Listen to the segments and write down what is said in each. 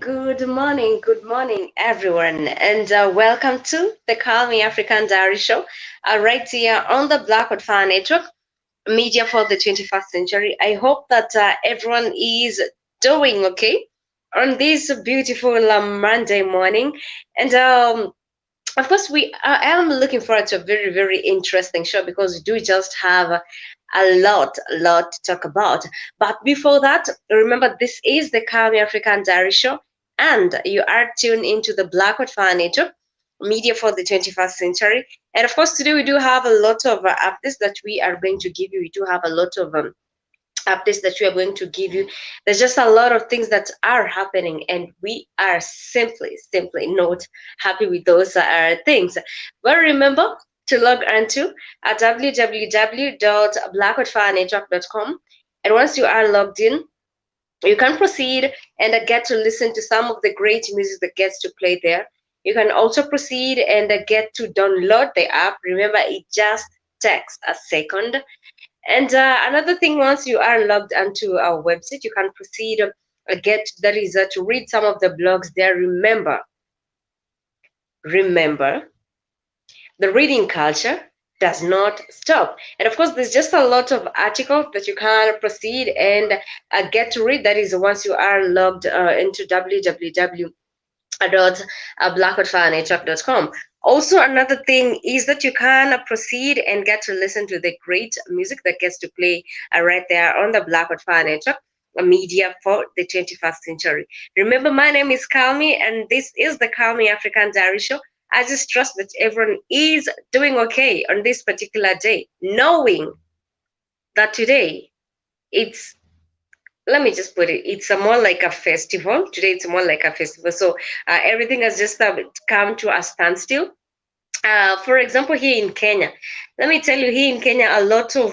good morning, everyone, and welcome to the Calmie African Diary Show, right here on the Blackwood Fire Network, media for the 21st century. I hope that everyone is doing okay on this beautiful Monday morning, and of course, I am looking forward to a very interesting show because we do just have a lot to talk about. But before that, remember this is the Calmie African Diary Show, and you are tuned into the Blackwood Fire Network, media for the 21st century. And of course, today we do have a lot of updates that we are going to give you. We do have a lot of updates that we are going to give you. There's just a lot of things that are happening, and we are simply not happy with those things. But remember to log on to www.blackwoodfirenetwork.com, and once you are logged in, you can proceed and get to listen to some of the great music that gets to play there. You can also proceed and get to download the app. Remember, it just takes a second. And another thing, once you are logged onto our website, you can proceed get that is to read some of the blogs there. Remember, the reading culture does not stop. And of course, there's just a lot of articles that you can proceed and get to read. That is once you are logged into www.blackwoodfirenetwork.com. Also, another thing is that you can proceed and get to listen to the great music that gets to play right there on the Blackwood Fire Network, a media for the 21st century. Remember, my name is Calmie, and this is the Calmie African Diary Show. I just trust that everyone is doing okay on this particular day, knowing that today it's, let me just put it, it's a more like a festival. Today it's more like a festival. So everything has just come to a standstill. For example, here in Kenya, let me tell you, here in Kenya, a lot of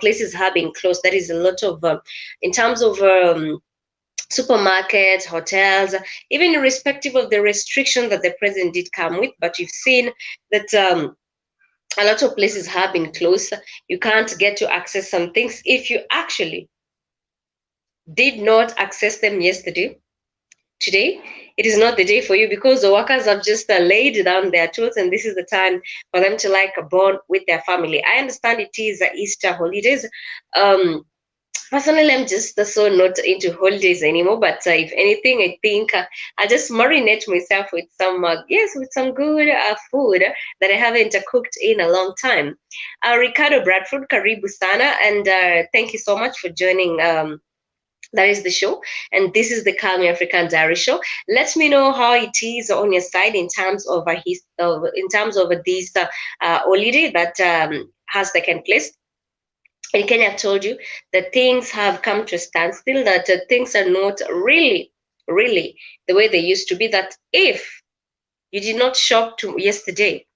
places have been closed. That is a lot of, in terms of supermarkets, hotels, even irrespective of the restriction that the president did come with. But you've seen that a lot of places have been closed. You can't get to access some things if you actually did not access them yesterday. Today, it is not the day for you because the workers have just laid down their tools, and this is the time for them to like bond with their family. I understand it is Easter holidays. Personally, I'm just so not into holidays anymore. But if anything, I think I just marinate myself with some with some good food that I haven't cooked in a long time. Ricardo Bradford, karibu sana, and thank you so much for joining. That is the show, and this is the Calmie African Diary Show. Let me know how it is on your side in terms of in terms of this holiday that has taken place. In Kenya, I told you that things have come to a standstill, that things are not really the way they used to be. That if you did not shop to yesterday,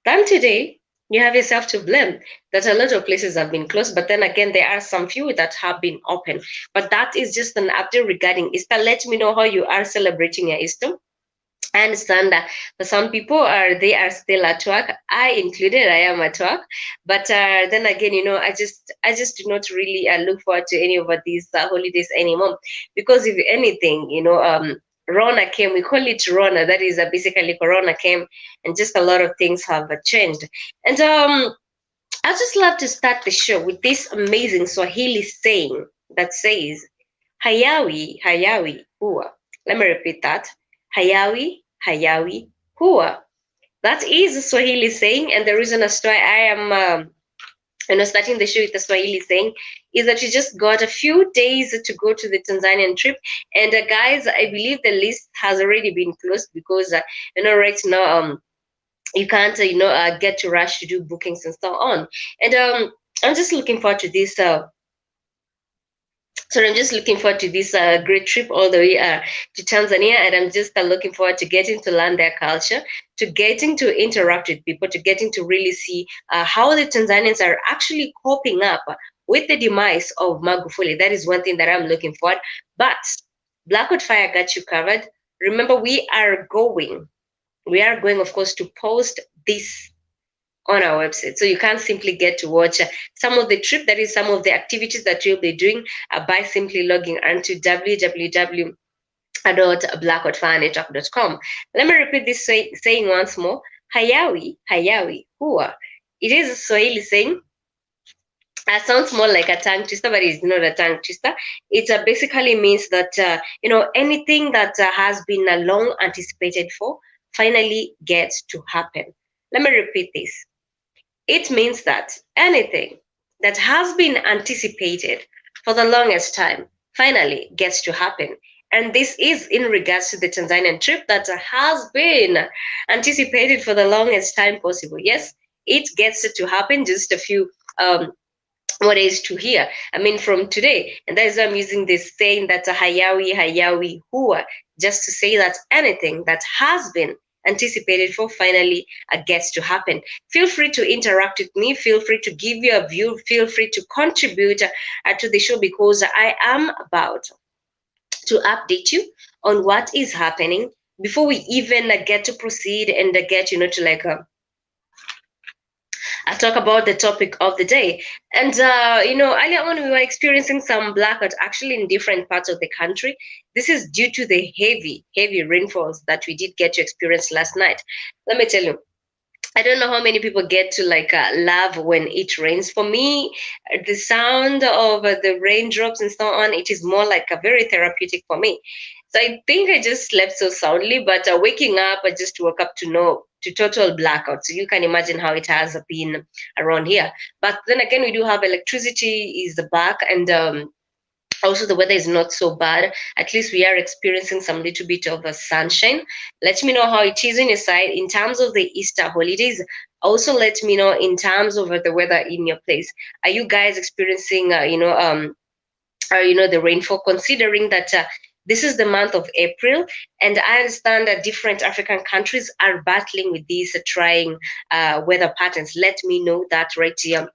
then today you have yourself to blame that a lot of places have been closed, but then again, there are some few that have been open. But that is just an update regarding Easter. Let me know how you are celebrating your Easter. I understand that for some people they are still at work. I included, I am at work, but then again, I just do not really look forward to any of these holidays anymore because if anything, Rona came. We call it Rona. That is basically Corona came, and just a lot of things have changed. And I just love to start the show with this amazing Swahili saying that says, "Hayawi, hayawi, huwa." Let me repeat that. Hayawi, hayawi, huwa. That is a Swahili saying, and the reason as to why I am starting the show with the Swahili saying is that you just got a few days to go to the Tanzanian trip. And guys, I believe the list has already been closed because right now you can't get to rush to do bookings and so on. And I'm just looking forward to this. So I'm just looking forward to this great trip all the way to Tanzania, and I'm just looking forward to getting to learn their culture, to getting to interact with people, to getting to really see how the Tanzanians are actually coping up with the demise of Magufuli. That is one thing that I'm looking for. But Blackwood Fire got you covered. Remember, we are going, of course, to post this on our website. So you can't simply get to watch some of the trip, that is some of the activities that you'll be doing by simply logging onto www.blackoutfirenetwork.com. Let me repeat this saying once more. Hayawi, hayawi, huwa. It is a Swahili saying. Sounds more like a tongue twister, but it's not a tongue twister. It basically means that anything that has been long anticipated for finally gets to happen. Let me repeat this. It means that anything that has been anticipated for the longest time finally gets to happen. And this is in regards to the Tanzanian trip that has been anticipated for the longest time possible. Yes, it gets to happen just a few what is to hear. I mean, from today, and that is why I'm using this saying that hayawi, hayawi, huwa, just to say that anything that has been anticipated for finally gets to happen. Feel free to interact with me. Feel free to give your view. Feel free to contribute to the show, because I am about to update you on what is happening before we even get to proceed and get, to like I talk about the topic of the day. And, earlier on we were experiencing some blackout actually in different parts of the country. This is due to the heavy, heavy rainfalls that we did get to experience last night. Let me tell you, I don't know how many people get to like love when it rains. For me, the sound of the raindrops and so on, it is more like a very therapeutic for me. So I think I just slept so soundly, but waking up, I just woke up to total blackout. So you can imagine how it has been around here. But then again, we do have electricity is back, and also the weather is not so bad. At least we are experiencing some little bit of sunshine. Let me know how it is on your side in terms of the Easter holidays. Also let me know in terms of the weather in your place. Are you guys experiencing the rainfall, considering that this is the month of April, and I understand that different African countries are battling with these trying weather patterns? Let me know that right here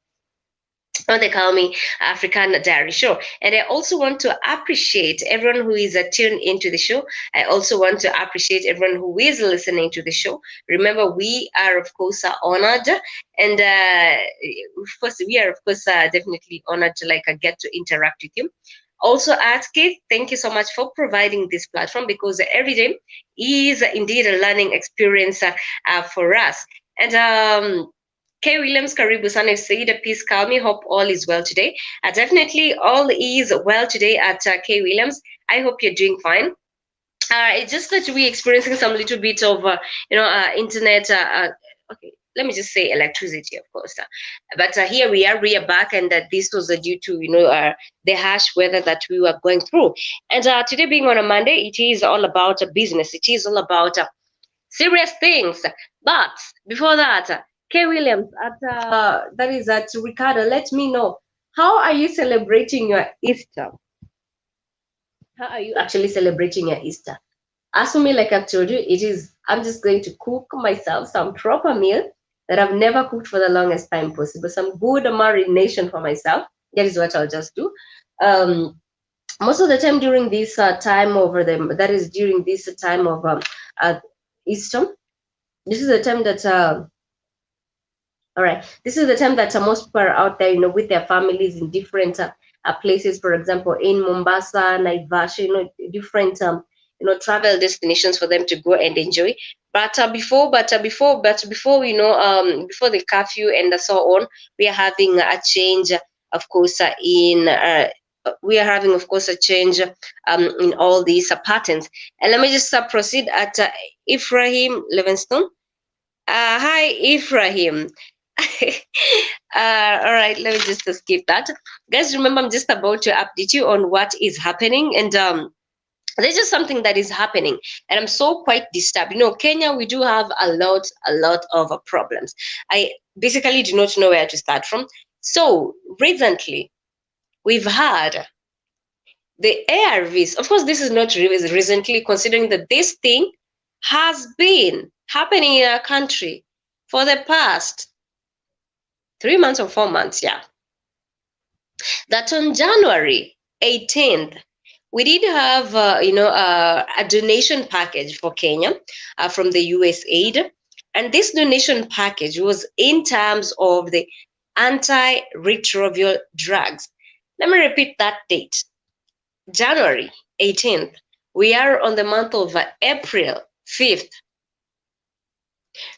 on the Calmie African Diary Show. And I also want to appreciate everyone who is tuned into the show. I also want to appreciate everyone who is listening to the show. Remember, we are, of course, honored. And of course, we are, of course, definitely honored to get to interact with you. Also, Keith, thank you so much for providing this platform, because every day is indeed a learning experience for us. And K. Williams, Karibu Sana, Saida, peace, Calmie. Hope all is well today. Definitely all is well today at K. Williams. I hope you're doing fine. It's just that we're experiencing some little bit of, internet. Okay, let me just say electricity, of course. But here we are back, and this was due to, the harsh weather that we were going through. And today being on a Monday, it is all about business. It is all about serious things. But before that, K. Williams, that is at Ricardo, let me know, how are you celebrating your Easter? How are you actually celebrating your Easter? As for me, like I've told you, I'm just going to cook myself some proper meal that I've never cooked for the longest time possible, some good marination for myself. That is what I'll just do. Most of the time during this time during this time of Easter, this is the time that all right, this is the time that most people are out there, with their families in different places. For example, in Mombasa, Naivasha, different travel destinations for them to go and enjoy. But before before the curfew and so on, we are having a change, of course, we are having, of course, a change in all these patterns. And let me just proceed at Ephraim Livingston. Hi, Ephraim. All right, let me just skip that. Guys, remember, I'm just about to update you on what is happening, and there's just something that is happening, and I'm so quite disturbed. Kenya, we do have a lot of problems. I basically do not know where to start from. So recently, we've had the ARVs. Of course, this is not recently, considering that this thing has been happening in our country for the past 3 months or 4 months, yeah. That on January 18th, we did have, a donation package for Kenya from the USAID. And this donation package was in terms of the antiretroviral drugs. Let me repeat that date. January 18th. We are on the month of April 5th.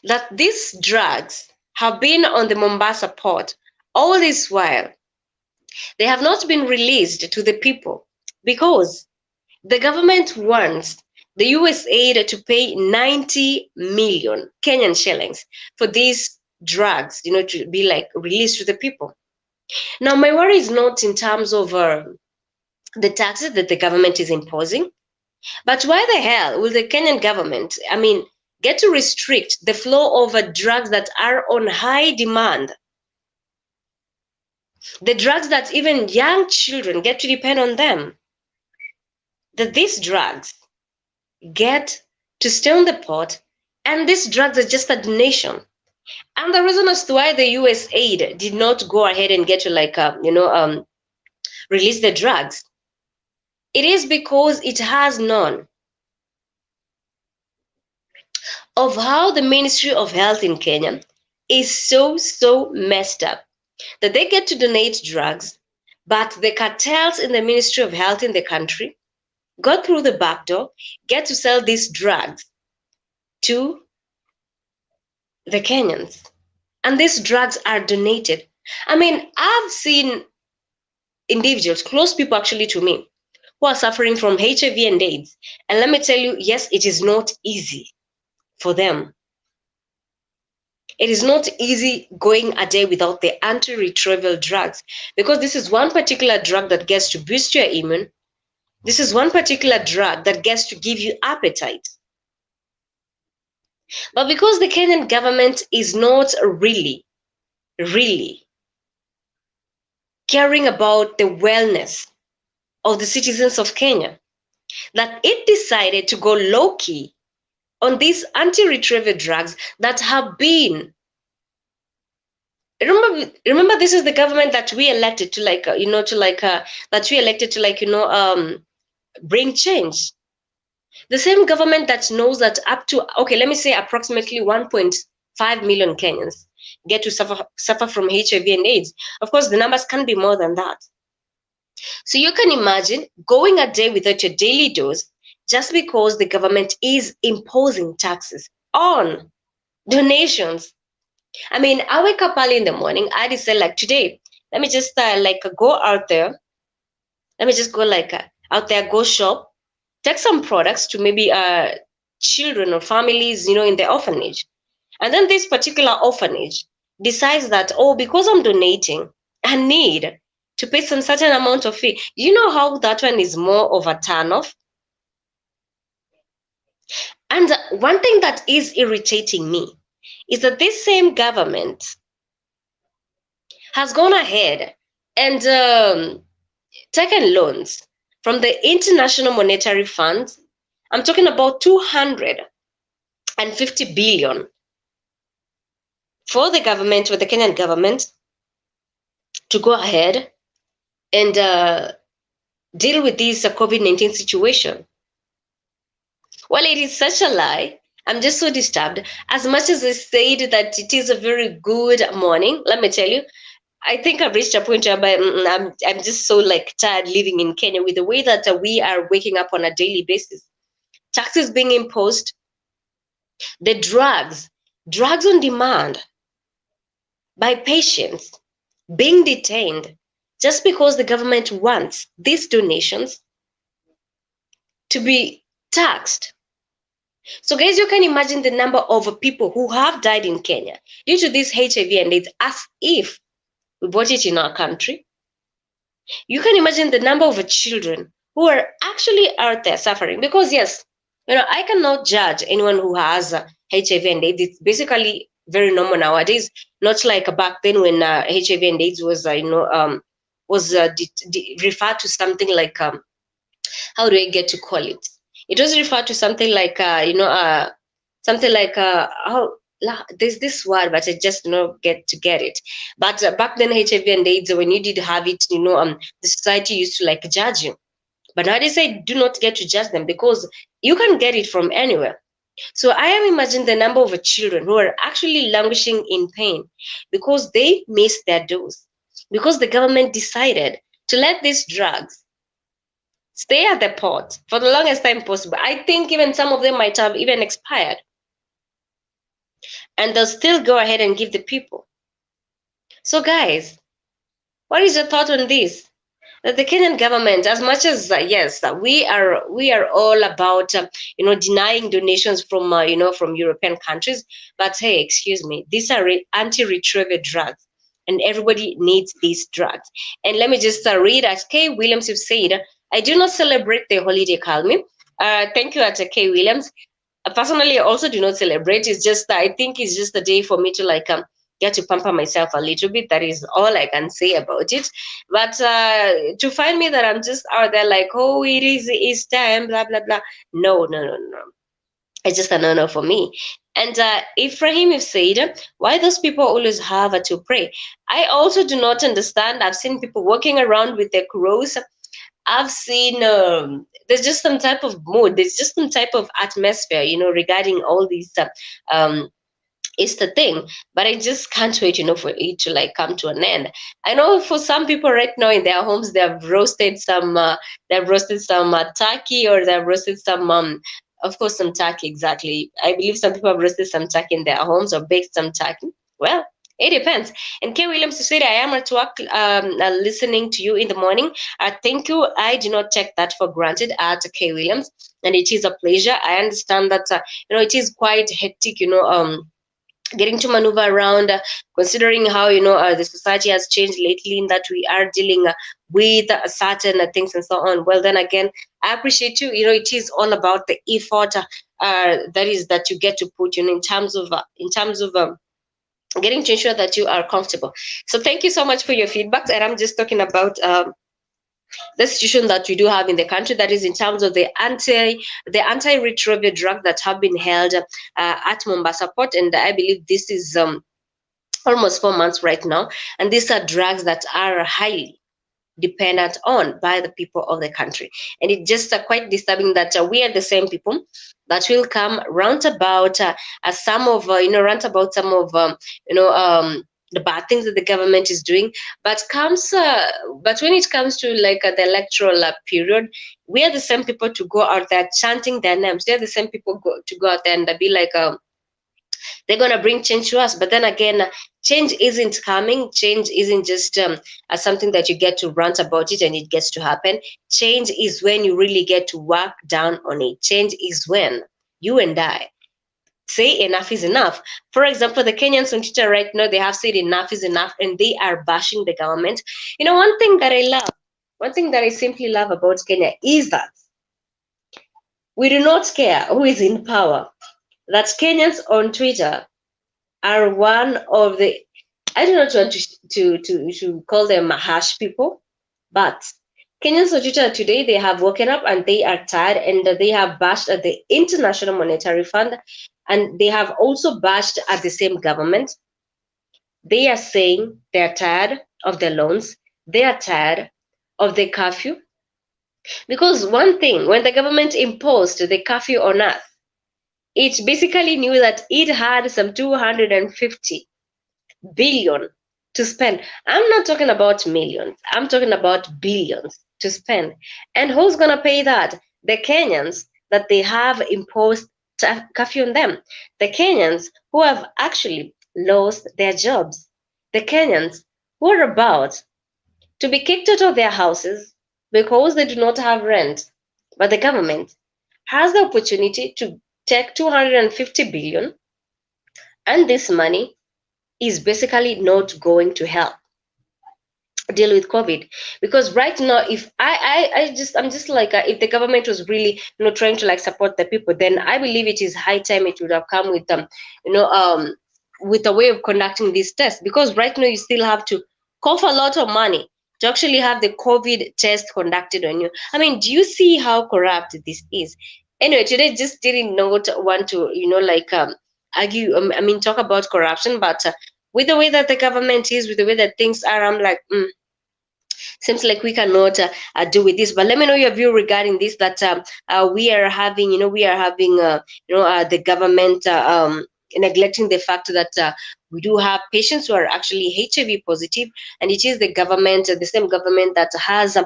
That these drugs have been on the Mombasa port all this while. They have not been released to the people because the government wants the US aid to pay 90 million Kenyan shillings for these drugs, to be like released to the people. Now, my worry is not in terms of the taxes that the government is imposing, but why the hell will the Kenyan government, get to restrict the flow of drugs that are on high demand? The drugs that even young children get to depend on them. That these drugs get to stay on the pot, and these drugs are just a donation. And the reason as to why the US aid did not go ahead and get to release the drugs, it is because it has known of how the Ministry of Health in Kenya is so messed up that they get to donate drugs, but the cartels in the Ministry of Health in the country go through the back door, get to sell these drugs to the Kenyans. And these drugs are donated. I've seen individuals, close people actually to me, who are suffering from HIV and AIDS. And let me tell you, yes, it is not easy for them. It is not easy going a day without the antiretroviral drugs, because this is one particular drug that gets to boost your immune. This is one particular drug that gets to give you appetite. But because the Kenyan government is not really caring about the wellness of the citizens of Kenya, that it decided to go low-key on these antiretroviral drugs that have been, remember this is the government that we elected to bring change. The same government that knows that up to, let me say approximately 1.5 million Kenyans get to suffer from HIV and AIDS. Of course, the numbers can be more than that. So you can imagine going a day without your daily dose just because the government is imposing taxes on donations. I wake up early in the morning, I decide like today, let me just go out there. Let me just go out there, go shop, take some products to maybe children or families, in the orphanage. And then this particular orphanage decides that, because I'm donating, I need to pay some certain amount of fee. You know how that one is more of a turn-off? And one thing that is irritating me is that this same government has gone ahead and taken loans from the International Monetary Fund. I'm talking about 250 billion for the government, for the Kenyan government, to go ahead and deal with this COVID-19 situation. Well, it is such a lie. I'm just so disturbed. As much as I said that it is a very good morning, let me tell you, I think I've reached a point where I'm just so tired living in Kenya with the way that we are waking up on a daily basis. Taxes being imposed, the drugs on demand by patients being detained just because the government wants these donations to be taxed. So guys, you can imagine the number of people who have died in Kenya due to this HIV and AIDS, as if we bought it in our country. You can imagine the number of children who are actually out there suffering, because yes, I cannot judge anyone who has HIV and AIDS. It's basically very normal nowadays, not like back then when HIV and AIDS was referred to something like how do I get to call it? It was referred to something like something like there's this word, but I just don't get it. But back then, HIV and AIDS, when you did have it, the society used to judge you. But nowadays, I do not get to judge them because you can get it from anywhere. So I am imagining the number of children who are actually languishing in pain because they missed their dose, because the government decided to let these drugs stay at the port for the longest time possible. I think even some of them might have even expired, and they'll still go ahead and give the people. So, guys, what is your thought on this? That the Kenyan government, as much as yes, we are all about denying donations from from European countries, but hey, excuse me, these are anti-retrovirus drugs, and everybody needs these drugs. And let me just read as K. Williams have said, I do not celebrate the holiday, Calmie. Thank you, at K. Williams. Personally, I also do not celebrate. It's just I think it's just a day for me to get to pamper myself a little bit. That is all I can say about it. But to find me that I'm just out there like, oh, it is Easter and blah blah blah. No, no, no, no. It's just a no-no for me. And Ephraim have said, why those people always have to pray? I also do not understand. I've seen people walking around with their crows. I've seen there's just some type of mood, there's just some type of atmosphere, regarding all these it's the thing, but I just can't wait, for it to come to an end. I know for some people right now in their homes, they've roasted some turkey, or they've roasted some, of course, some turkey. Exactly. I believe some people have roasted some turkey in their homes or baked some turkey. Well, it depends. And K. Williams, you said I am at work listening to you in the morning. Thank you. I do not take that for granted at K. Williams, and it is a pleasure. I understand that it is quite hectic, getting to maneuver around, considering how the society has changed lately, in that we are dealing with certain things and so on. Well, then again, I appreciate you. It is all about the effort that you get to put in terms of getting to ensure that you are comfortable. So thank you so much for your feedback. And I'm just talking about the situation that we do have in the country, that is in terms of the anti-retrovirus drug that have been held at Mombasa port. And I believe this is almost 4 months right now, and these are drugs that are highly dependent on by the people of the country. And it's just quite disturbing that we are the same people that will come roundabout some of roundabout some of the bad things that the government is doing, but when it comes to the electoral period, we are the same people to go out there chanting their names. They're the same people to go out there and be like, they're going to bring change to us. But then again, change isn't coming. Change isn't just something that you get to rant about it and it gets to happen. Change is when you really get to work down on it. Change is when you and I say enough is enough. For example, the Kenyans on Twitter right now, they have said enough is enough, and they are bashing the government. One thing that I love, one thing that I simply love about Kenya is that we do not care who is in power. That Kenyans on Twitter are one of the, I do not want to call them harsh people, but Kenyans on Twitter today, they have woken up and they are tired, and they have bashed at the International Monetary Fund, and they have also bashed at the same government. They are saying they are tired of the loans. They are tired of the curfew. Because one thing, when the government imposed the curfew on us, it basically knew that it had some 250 billion to spend. I'm not talking about millions. I'm talking about billions to spend. And who's going to pay that? The Kenyans that they have imposed curfew on them. The Kenyans who have actually lost their jobs. The Kenyans who are about to be kicked out of their houses because they do not have rent. But the government has the opportunity to take 250 billion, and this money is basically not going to help deal with COVID. Because right now, if I'm just like, if the government was really trying to support the people, then I believe it is high time it would have come with with a way of conducting these tests. Because right now you still have to cough a lot of money to actually have the COVID test conducted on you. I mean, do you see how corrupt this is? Anyway, today just didn't want to argue, I mean, talk about corruption, but with the way that the government is, with the way that things are, I'm like, Seems like we cannot do with this. But let me know your view regarding this. That we are having, the government neglecting the fact that we do have patients who are actually HIV positive, and it is the government, the same government that has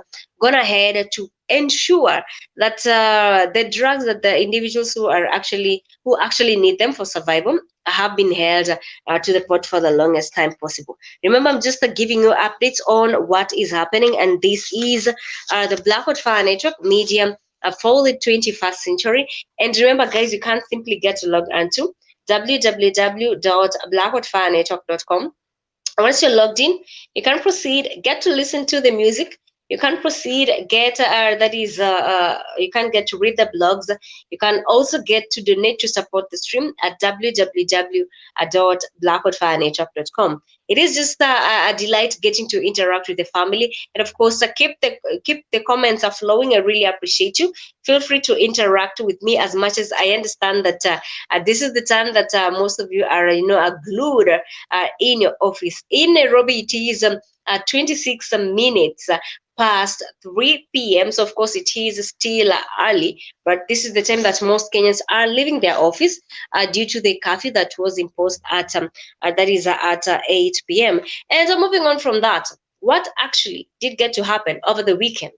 gone ahead to ensure that the drugs that the individuals who actually need them for survival have been held to the port for the longest time possible. Remember, I'm just giving you updates on what is happening, and this is the Blackwood Fire Network Media for the 21st century. And remember, guys, you can't simply get logged onto www.blackwoodfirenetwork.com. Once you're logged in, you can proceed, get to listen to the music. You can proceed, get you can get to read the blogs. You can also get to donate to support the stream at www.blackwoodfirenetwork.com. It is just a delight getting to interact with the family, and of course, keep the comments are flowing. I really appreciate you. Feel free to interact with me as much as I understand that this is the time that most of you are are glued in your office. In Nairobi, it is 26 minutes past 3 p.m. So, of course, it is still early, but this is the time that most Kenyans are leaving their office due to the curfew that was imposed at 8 p.m. And moving on from that, what actually did get to happen over the weekend?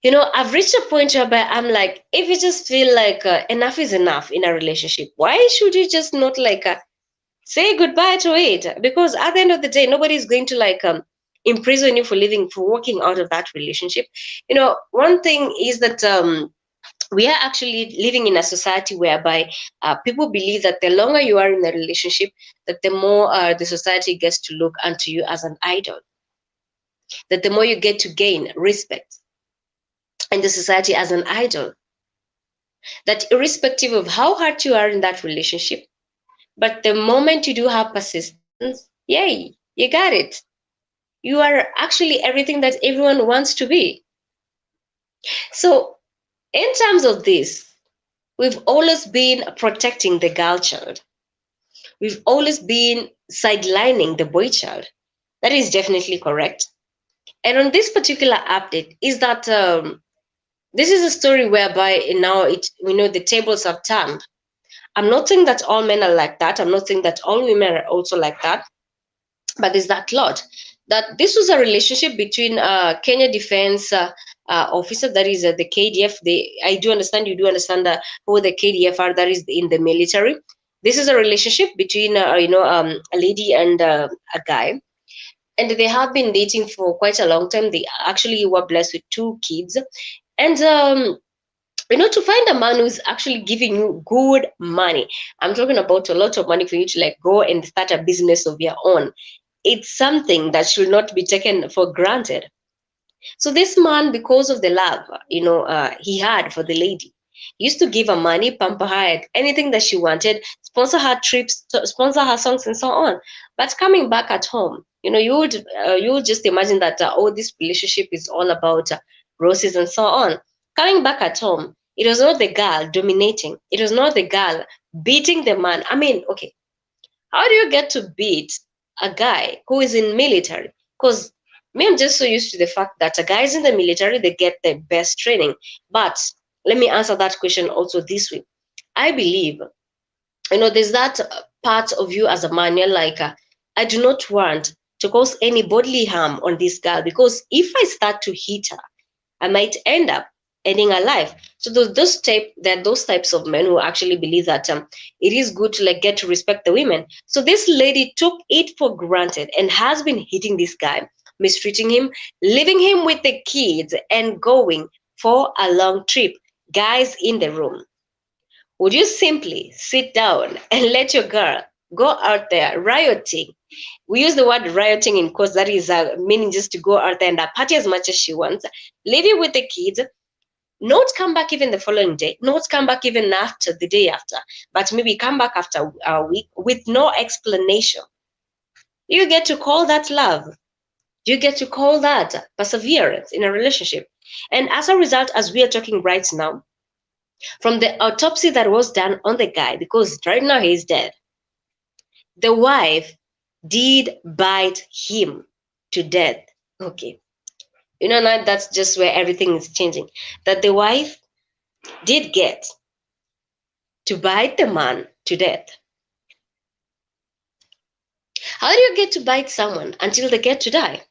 I've reached a point where I'm like, if you just feel like enough is enough in a relationship, why should you just not say goodbye to it? Because at the end of the day, nobody's going to imprison you for walking out of that relationship. One thing is that we are actually living in a society whereby people believe that the longer you are in a relationship, that the more the society gets to look unto you as an idol, that the more you get to gain respect and the society as an idol, that irrespective of how hard you are in that relationship, but the moment you do have persistence, yay, you got it. You are actually everything that everyone wants to be. So, in terms of this, we've always been protecting the girl child. We've always been sidelining the boy child. That is definitely correct. And on this particular update, is that this is a story whereby now we know the tables have turned. I'm not saying that all men are like that. I'm not saying that all women are also like that. But there's that lot that this was a relationship between Kenya Defense Officer, that is the KDF. I do understand, you do understand who the KDF are, that is in the military. This is a relationship between a lady and a guy, and they have been dating for quite a long time. They actually were blessed with 2 kids, and to find a man who's actually giving you good money. I'm talking about a lot of money for you to go and start a business of your own. It's something that should not be taken for granted. So this man, because of the love, he had for the lady, used to give her money, pamper her, anything that she wanted, sponsor her trips, sponsor her songs, and so on. But coming back at home, you would just imagine that this relationship is all about roses and so on. Coming back at home, it was not the girl dominating. It was not the girl beating the man. I mean, okay, how do you get to beat a guy who is in military? Because me, I'm just so used to the fact that a guys in the military, they get the best training. But let me answer that question also this way. I believe, there's that part of you as a man, you're like, I do not want to cause any bodily harm on this girl, because if I start to hit her, I might end up ending her life. So there are those types of men who actually believe that it is good to get to respect the women. So this lady took it for granted and has been hitting this guy, mistreating him, leaving him with the kids, and going for a long trip. Guys in the room, would you simply sit down and let your girl go out there rioting? We use the word rioting in quotes, that is meaning just to go out there and party as much as she wants, leave you with the kids, not come back even the following day, not come back even after the day after, but maybe come back after a week with no explanation. You get to call that love. You get to call that perseverance in a relationship. And as a result, as we are talking right now, from the autopsy that was done on the guy, because right now he's dead, the wife did bite him. to death. Okay. Now that's just where everything is changing. That the wife did get to bite the man to death. How do you get to bite someone until they get to die?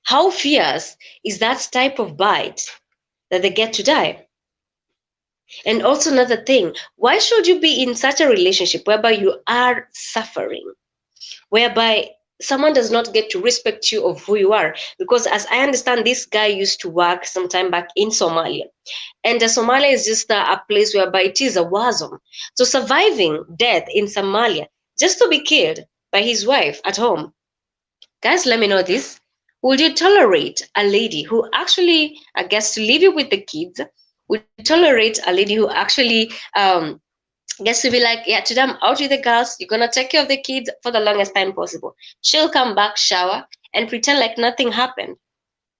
How fierce is that type of bite that they get to die? And also another thing, why should you be in such a relationship whereby you are suffering, whereby someone does not get to respect you of who you are? Because as I understand, this guy used to work some time back in Somalia. And Somalia is just a place whereby it is a war zone. So surviving death in Somalia just to be killed by his wife at home. Guys, let me know this. Would you tolerate a lady who actually gets to leave you with the kids? Would you tolerate a lady who actually gets to be like, yeah, today I'm out with the girls, you're gonna take care of the kids for the longest time possible. She'll come back, shower, and pretend like nothing happened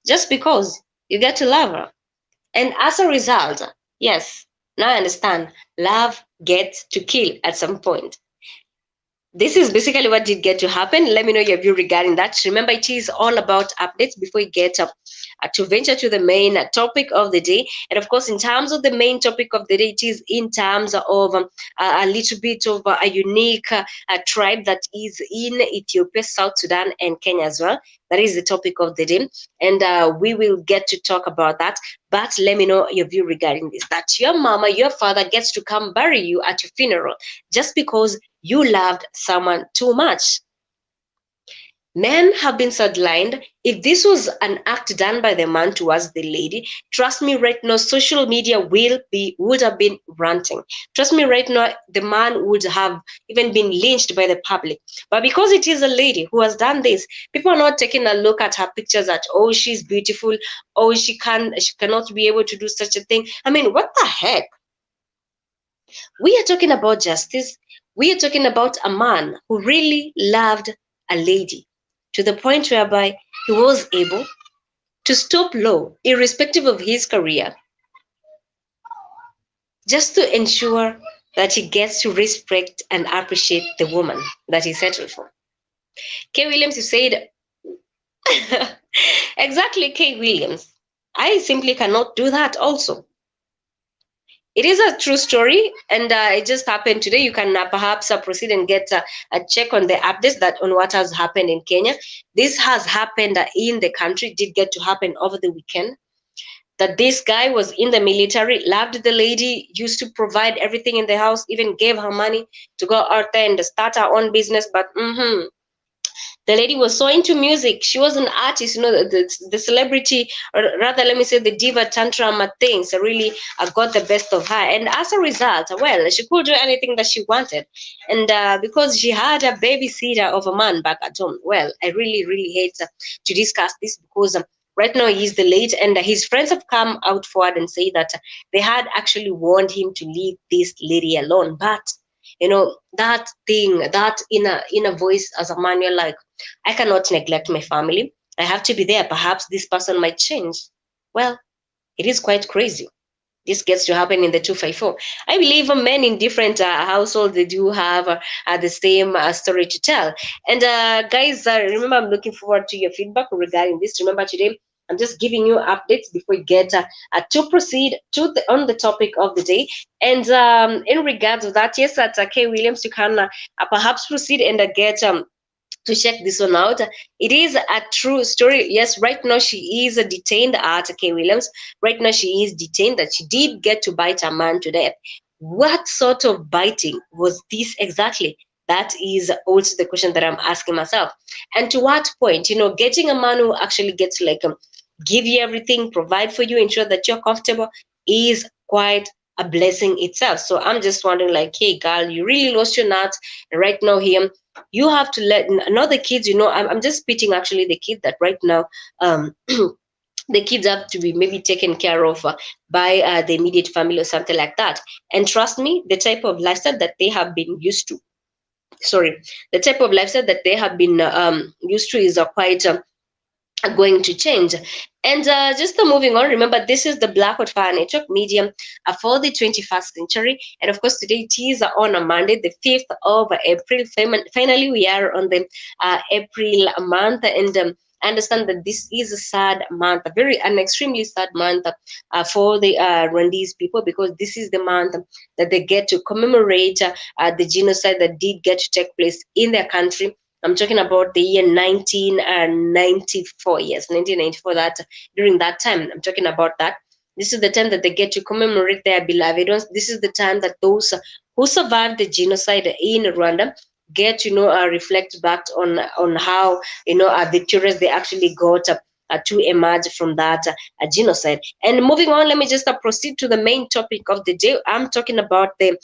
just because you get to love her. And as a result, yes, now I understand, love gets to kill at some point. This is basically what did get to happen. Let me know your view regarding that. Remember, it is all about updates before we get to venture to the main topic of the day. And of course, in terms of the main topic of the day, it is in terms of a little bit of a unique tribe that is in Ethiopia, South Sudan, and Kenya as well. That is the topic of the day. And we will get to talk about that. But let me know your view regarding this. That your mama, your father gets to come bury you at your funeral just because you loved someone too much. Men have been sidelined. If this was an act done by the man towards the lady, trust me right now, social media would have been ranting. Trust me right now, the man would have even been lynched by the public. But because it is a lady who has done this, people are not taking a look at her pictures at, oh, she's beautiful, oh, she cannot be able to do such a thing. I mean, what the heck? We are talking about justice. We are talking about a man who really loved a lady to the point whereby he was able to stoop low, irrespective of his career, just to ensure that he gets to respect and appreciate the woman that he settled for. Kay Williams, you said, exactly, Kay Williams. I simply cannot do that also. It is a true story, and it just happened today. You can perhaps proceed and get a check on the updates that on what has happened in Kenya. This has happened in the country. It did get to happen over the weekend. That this guy was in the military, loved the lady, used to provide everything in the house, even gave her money to go out there and start her own business. But the lady was so into music. She was an artist, the celebrity, or rather, let me say, the diva tantrum things really got the best of her. And as a result, well, she could do anything that she wanted. And because she had a babysitter of a man back at home, well, I really, really hate to discuss this because right now he's the late, and his friends have come out forward and say that they had actually warned him to leave this lady alone. But that thing, that inner voice as a man, you're like, I cannot neglect my family. I have to be there. Perhaps this person might change. Well, it is quite crazy. This gets to happen in the 254. I believe men in different households, they do have the same story to tell. And guys, remember, I'm looking forward to your feedback regarding this. Remember, today I'm just giving you updates before you get to proceed on the topic of the day. And in regards to that, yes, at Kay Williams, you can perhaps proceed and get to check this one out. It is a true story. Yes, right now she is detained at Kay Williams. Right now she is detained that she did get to bite a man to death. What sort of biting was this exactly? That is also the question that I'm asking myself. And to what point, getting a man who actually gets like give you everything, provide for you, ensure that you're comfortable is quite a blessing itself. So I'm just wondering, like, hey girl, you really lost your nuts, and right now here you have to let another kids, I'm just spitting actually the kid that right now the kids have to be maybe taken care of by the immediate family or something like that. And trust me, the type of lifestyle that they have been used to, the type of lifestyle that they have been used to is quite are going to change. And just moving on, remember this is the Blackwood Fire Network Medium for the 21st century. And of course, today it is on a Monday, the 5th of April. Finally, we are on the April month. And I understand that this is a sad month, a very an extremely sad month for the Rwandese people, because this is the month that they get to commemorate the genocide that did get to take place in their country. I'm talking about the year 1994. Yes, 1994. That during that time, I'm talking about that. This is the time that they get to commemorate their beloved ones. This is the time that those who survived the genocide in Rwanda get to reflect back on how victorious they actually got to emerge from that genocide. And moving on, let me just proceed to the main topic of the day. I'm talking about the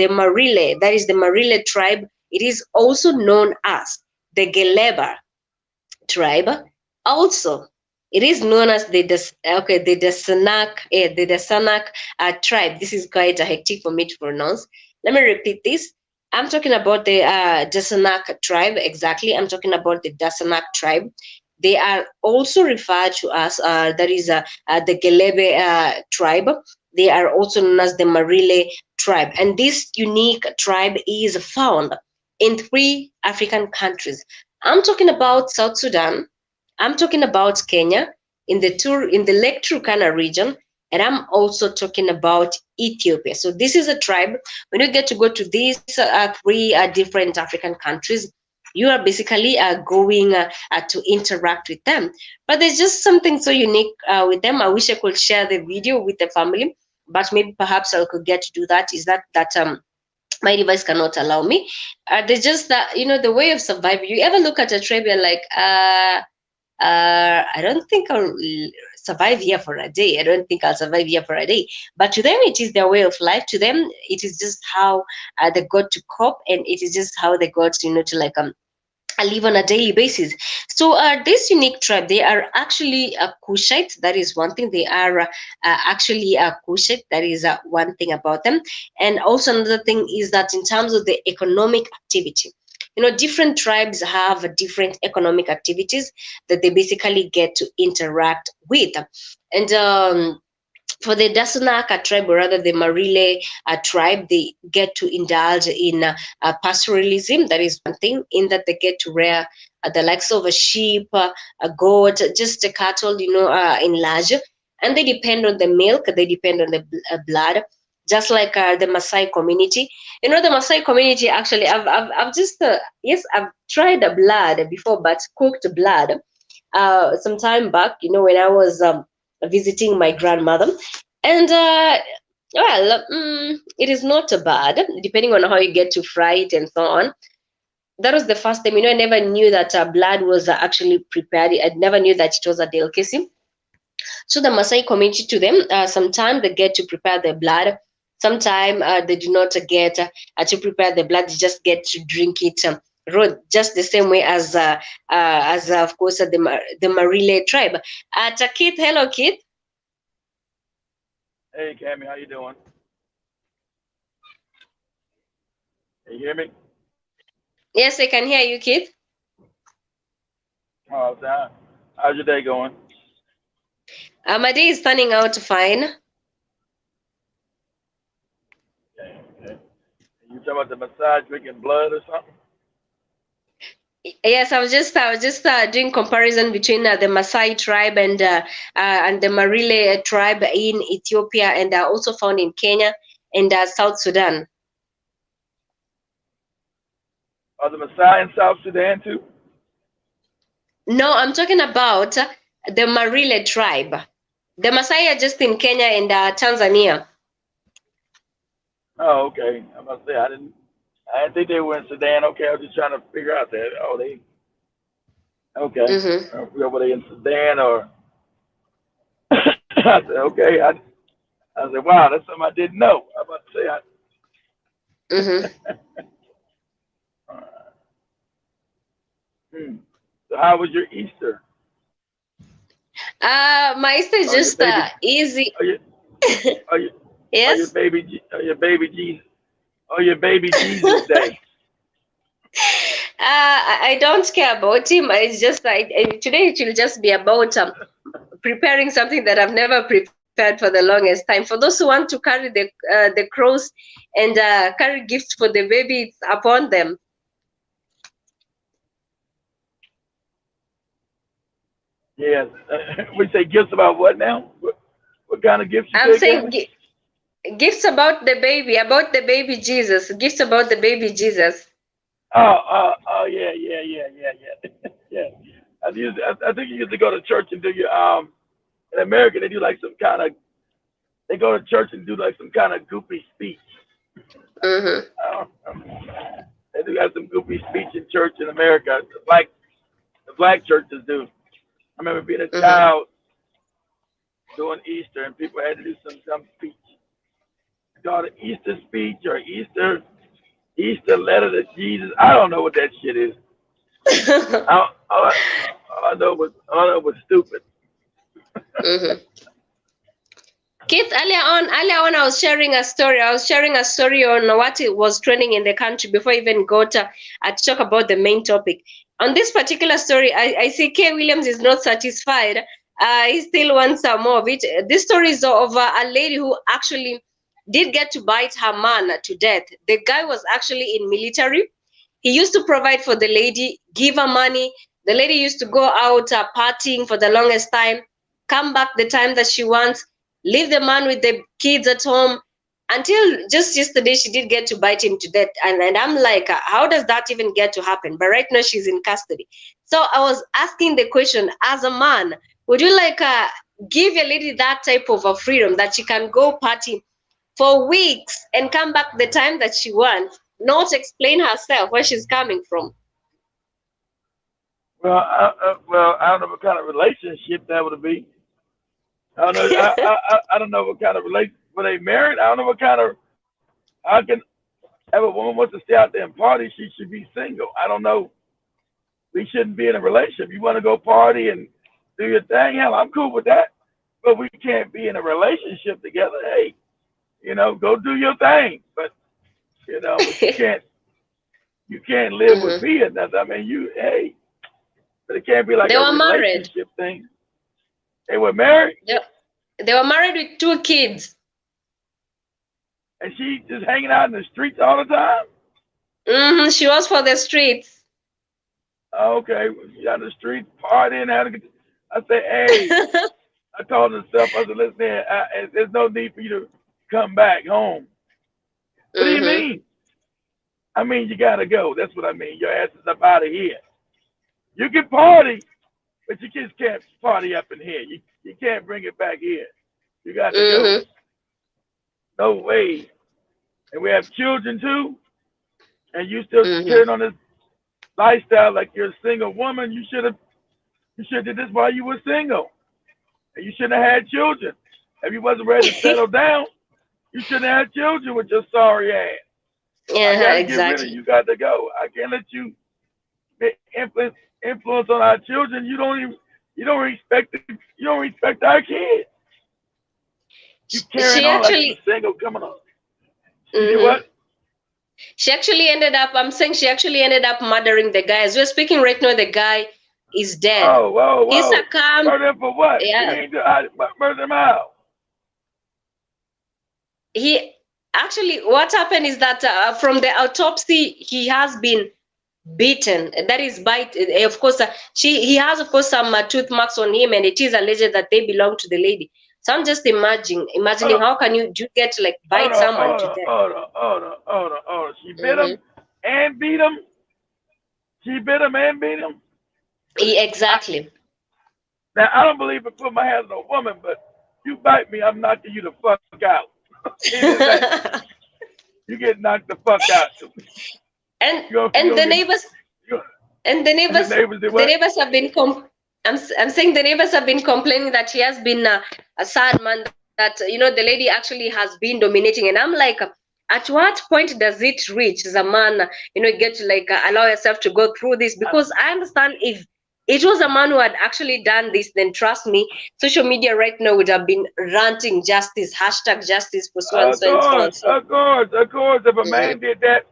Marille. That is the Marille tribe. It is also known as the Geleba tribe. Also, it is known as the Desanak tribe. This is quite hectic for me to pronounce. Let me repeat this. I'm talking about the Desanak tribe. Exactly, I'm talking about the Desanak tribe. They are also referred to as that is the Gelebe tribe. They are also known as the Marille tribe, and this unique tribe is found in 3 African countries. I'm talking about South Sudan, I'm talking about Kenya, in the Lake Turkana region, and I'm also talking about Ethiopia. So this is a tribe. When you get to go to these 3 different African countries, you are basically going to interact with them. But there's just something so unique with them. I wish I could share the video with the family, but maybe perhaps I could get to do that. Is that my device cannot allow me. There's just that, the way of surviving. You ever look at a tribe, you're like, I don't think I'll survive here for a day. I don't think I'll survive here for a day. But to them, it is their way of life. To them, it is just how they got to cope, and it is just how they got, to like live on a daily basis. So this unique tribe, they are actually a Kushite. That is one thing. They are actually a Kushite. That is one thing about them. And also another thing is that in terms of the economic activity, different tribes have different economic activities that they basically get to interact with. And for the Dasanaka tribe, or rather the Marille tribe, they get to indulge in pastoralism. That is one thing, in that they get to rear the likes of a sheep, a goat, just a cattle, in large. And they depend on the milk, they depend on the blood, just like the Maasai community. The Maasai community, actually, I've just, yes, I've tried the blood before, but cooked blood some time back, when I was visiting my grandmother. And well, it is not bad, depending on how you get to fry it and so on. That was the first time, I never knew that blood was actually prepared. I never knew that it was a delicacy. So the Maasai community, to them, sometimes they get to prepare the blood. Sometimes they do not get to prepare the blood. They just get to drink it raw, just the same way as of course, the Marille tribe. Keith, hello, Keith. Hey, Calmie, how you doing? Can you hear me? Yes, I can hear you, Keith. Oh, how's your day going? My day is turning out fine. Okay, okay. You talking about the Maasai drinking blood or something? Yes, I was just doing comparison between the Maasai tribe and the Marille tribe in Ethiopia, and also found in Kenya and South Sudan. Are the Maasai in South Sudan too? No, I'm talking about the Marille tribe. The Maasai are just in Kenya and Tanzania. Oh, okay. I must say I didn't think they were in Sudan. Okay, I was just trying to figure out that. Oh, they okay. Mm-hmm. Were they in Sudan or? I said okay. I said wow, that's something I didn't know. I about to say Mm-hmm. I. Hmm. So how was your Easter? My Easter is Oh, your just baby. easy. Oh, are you, your Yes. baby, your baby Jesus, your baby Jesus Day. I don't care about him. It's just like today it will just be about preparing something that I've never prepared for the longest time. For those who want to carry the cross and carry gifts for the baby, it's upon them. Yes. We say gifts about what now? What kind of gifts you I'm say, saying Calmie? gifts about the baby Jesus, gifts about the baby Jesus. Oh, yeah, yeah, yeah, yeah, yeah, yeah. I think you used to go to church and do your in America they do like some kind of they go to church and do like some kind of goofy speech. Mm-hmm. They do have some goofy speech in church in America. The black churches do. I remember being a Mm-hmm. child doing Easter and people had to do some speech. It's called an Easter speech or Easter letter to Jesus. I don't know what that shit is. All I know was stupid. Mm-hmm. Keith, earlier on, I was sharing a story. I was sharing a story on what it was trending in the country before I even got to talk about the main topic. On this particular story, I see Kay Williams is not satisfied. He still wants some more of it. This story is of a lady who actually did get to bite her man to death. The guy was actually in military. He used to provide for the lady, give her money. The lady used to go out partying for the longest time, come back the time that she wants, leave the man with the kids at home, until just yesterday she did get to bite him to death. And I'm like, how does that even get to happen? But right now she's in custody. So I was asking the question, as a man, would you like give a lady that type of a freedom that she can go party for weeks and come back the time that she wants, not explain herself where she's coming from? Well, I don't know what kind of relationship that would be. I don't know. I don't know what kind of relation. Were they married? I don't know what kind of. How can if a woman wants to stay out there and party, she should be single. I don't know. We shouldn't be in a relationship. You want to go party and do your thing? Hell, I'm cool with that. But we can't be in a relationship together. Hey, go do your thing. But you can't live with Mhm. me or nothing. I mean, hey, but it can't be like They a were married. relationship thing. They were married, They, they were married with two kids. and she just hanging out in the streets all the time. She was for the streets. Okay, she out in the streets partying, having a good. I say, hey, I called herself. I said, listen, here, there's no need for you to come back home. What do you Mm-hmm. mean? I mean, you gotta go. That's what I mean. Your ass is up out of here. You can party, but you just can't party up in here. You can't bring it back here. You got to go. Mm-hmm. No way. And we have children too, and you still Mm-hmm. carrying on this lifestyle like you're a single woman. You should have did this while you were single, and you shouldn't have had children. If you wasn't ready to settle down, you shouldn't have had children with your sorry ass. I got Yeah, to get rid of you. exactly. You got to go. I can't let you influence on our children. You don't respect our kids. You carrying She on like you actually, single coming on. You do mm-hmm. what? She actually ended up, I'm saying she actually ended up murdering the guy. As we're speaking right now, the guy is dead. Oh, whoa, He whoa. succumbed. Murder him for what? He Yeah. ain't do I murder him out. He actually, what happened is that from the autopsy, he has been beaten. That is bite. Of course, he has, of course, some tooth marks on him, and it is alleged that they belong to the lady. So I'm just Hold imagining on, how can you get to like hold bite on, someone hold to on, death? hold on, hold on, hold on, hold on. She bit Mm-hmm. him and beat him. She bit him and beat him. I, Exactly. now I don't believe in putting my hands on a woman, but you bite me, I'm knocking you the fuck out. It is that. You get knocked the fuck out. and You and don't the get. neighbors You, and the and the neighbors neighbors did the what? neighbors have been I'm saying the neighbors have been complaining that he has been a sad man, that the lady actually has been dominating, and I'm like, at what point does it reach as a man, get to like allow yourself to go through this? I, Because I understand if it was a man who had actually done this, then trust me, social media right now would have been ranting justice, hashtag justice for so and of so and so course, and so. of course, of course. If a Hmm. man did that,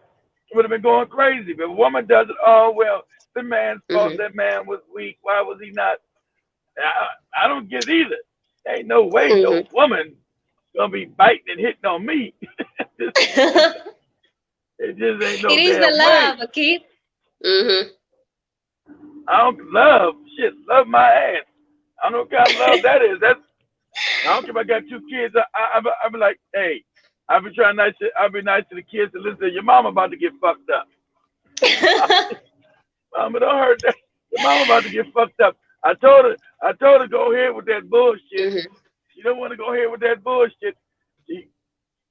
would have been going crazy. But a woman does it, oh well, the man's fault. Mhm. That man was weak. Why was he not? I don't get it either. Ain't no way no Mhm. woman gonna be biting and hitting on me. it just ain't It no is the damn way. love, kid. Mhm. I don't love shit. Love my ass. I don't know what kind of love that is. That's I don't care if I got 2 kids. I be like, hey, I be trying nice. I be nice to the kids and listen. Your mama about to get fucked up. Mama, don't hurt that. Your mama about to get fucked up. I told her go ahead with that bullshit. Mhm. She don't want to go ahead with that bullshit. She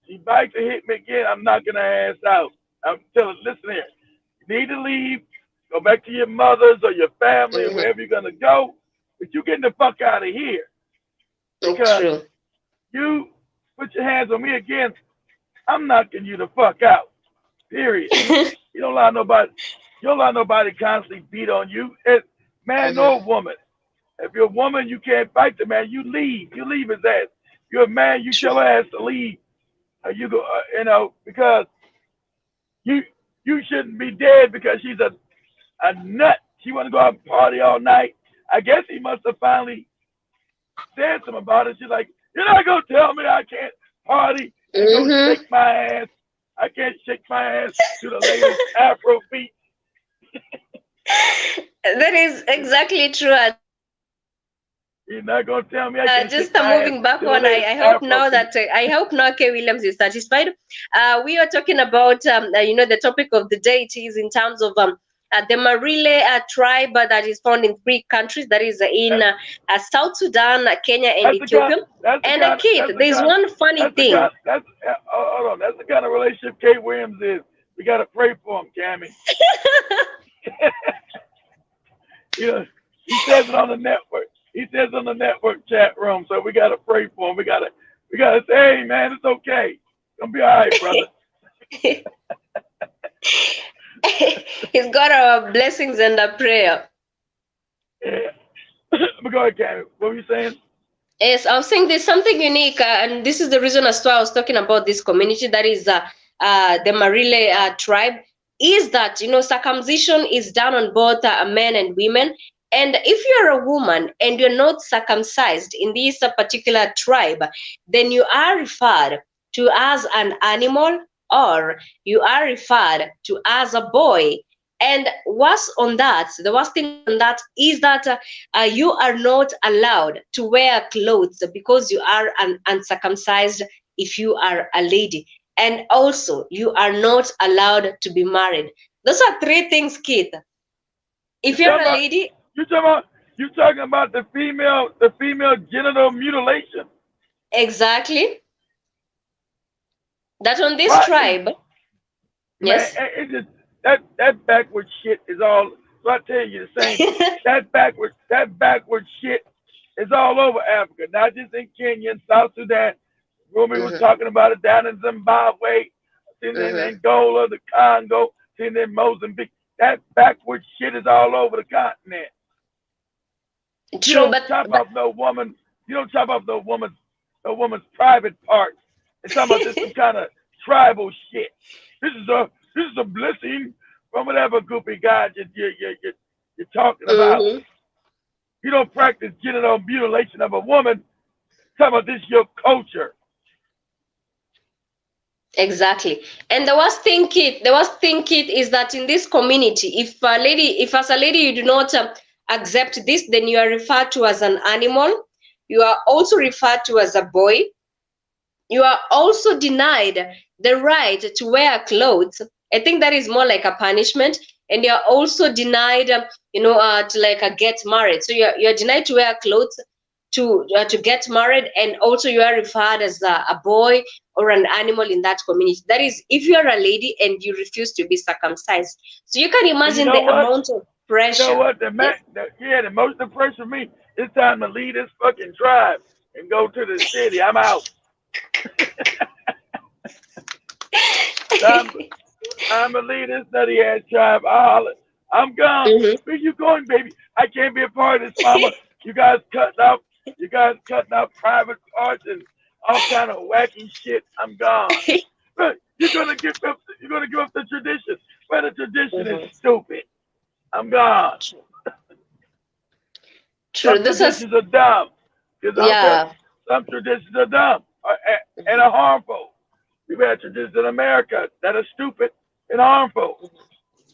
she bites and hit me again. I'm knocking her ass out. I'm telling her, listen here. You need to leave. Go back to your mother's or your family or Mhm. wherever you're gonna go. But you getting the fuck out of here because True. you put your hands on me again. I'm knocking you the fuck out. Period. You don't allow nobody. You don't allow nobody constantly beat on you. Man Mhm. or woman. If you're a woman, you can't fight the man. You leave. You leave his ass. If you're a man, you tell True. her ass to leave. You go. Because you you shouldn't be dead because she's a nut. She want to go out and party all night. I guess he must have finally said something about it. She's like, you're not gonna tell me I can't party and go Mhm. shake my ass. I can't shake my ass to the latest Afro beat. That is exactly true. You're not gonna tell me I can't Just shake my ass moving back to the on, latest I hope Afro now beat. that K. Williams is satisfied. We are talking about the topic of the day. It is in terms of the Marille tribe that is found in 3 countries. That is in That's South Sudan, Kenya, and that's the kind. Ethiopia. That's the And a kind. kid, That's the there's kind. one funny That's the thing. kind. That's hold on. That's the kind of relationship Kate Williams is. We gotta pray for him, Cammy. You know, he says it on the network. He says it on the network chat room. So we gotta pray for him. We gotta say, hey man, it's okay. It's gonna be all right, brother. He's got our blessings and a prayer. Yeah. But go ahead, Cammy. What were you saying? Yes, I was saying there's something unique, and this is the reason as to why I was talking about this community that is the Marille tribe. Is that circumcision is done on both men and women, and if you're a woman and you're not circumcised in this particular tribe, then you are referred to as an animal, or you are referred to as a boy. And worse on that, the worst thing on that is that you are not allowed to wear clothes because you are uncircumcised if you are a lady. And also, you are not allowed to be married. Those are 3 things, Keith. You If you're talking a about lady, you talking about the female genital mutilation. exactly, that on this Why is tribe, man, yes. it's just that backward shit is all. So I tell you the same. That backward shit is all over Africa, not just in Kenya and South Sudan. Rumi was Mhm, talking about it down in Zimbabwe, seen it in mhm. Angola, the Congo, seen it in Mozambique. That backward shit is all over the continent. You True, don't but chop off no woman. You don't chop off no woman's private parts. And talking about this some kind of tribal shit. This is a blessing from whatever goopy god you're talking about. mhm. You don't practice genital mutilation of a woman. Talking about this your culture. Exactly. And the worst thing, Kit, is that in this community, if as a lady you do not accept this, then you are referred to as an animal. You are also referred to as a boy. You are also denied the right to wear clothes. I think that is more like a punishment. And you are also denied, to like get married. So you're denied to wear clothes, to get married, and also you are referred as a boy or an animal in that community. That is, if you are a lady and you refuse to be circumcised. So you can And you imagine know the what? amount of You know pressure. what? Yes. The most depressing for me. It's time to leave this fucking tribe and go to the city. I'm out. time, time to leave this nutty ass tribe. I'm gone. Mhm. Where you going, baby? I can't be a part of this, mama. You guys cutting up. You guys cutting up private parts and all kind of wacky shit. I'm gone. But you're gonna give up the tradition. Well, the tradition is Mhm. stupid. I'm gone. True. True. Some This is traditions are dumb. Because I'll tell you, yeah. some traditions are dumb and Mhm. are harmful. We've had traditions in America that are stupid and harmful.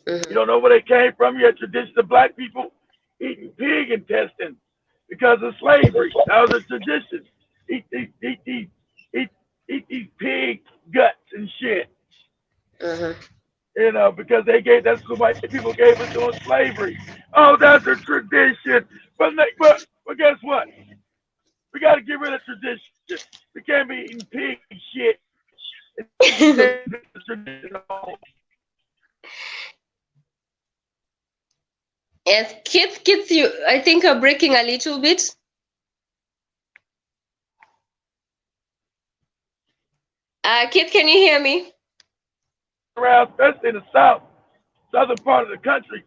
You Mhm. don't know where they came from. You had traditions of black people eating pig intestines because of slavery. That was a tradition. Eat, eat, eat, eat, eat, eat these pig guts and shit. Mhm. Because that's what white people gave us during slavery. Oh, that's a tradition. But guess what? We got to get rid of tradition. We can't be eating pig shit and say this is traditional. Yes, kids, you. I think are breaking a little bit. Kid, can you hear me? Around, especially in the south, southern part of the country.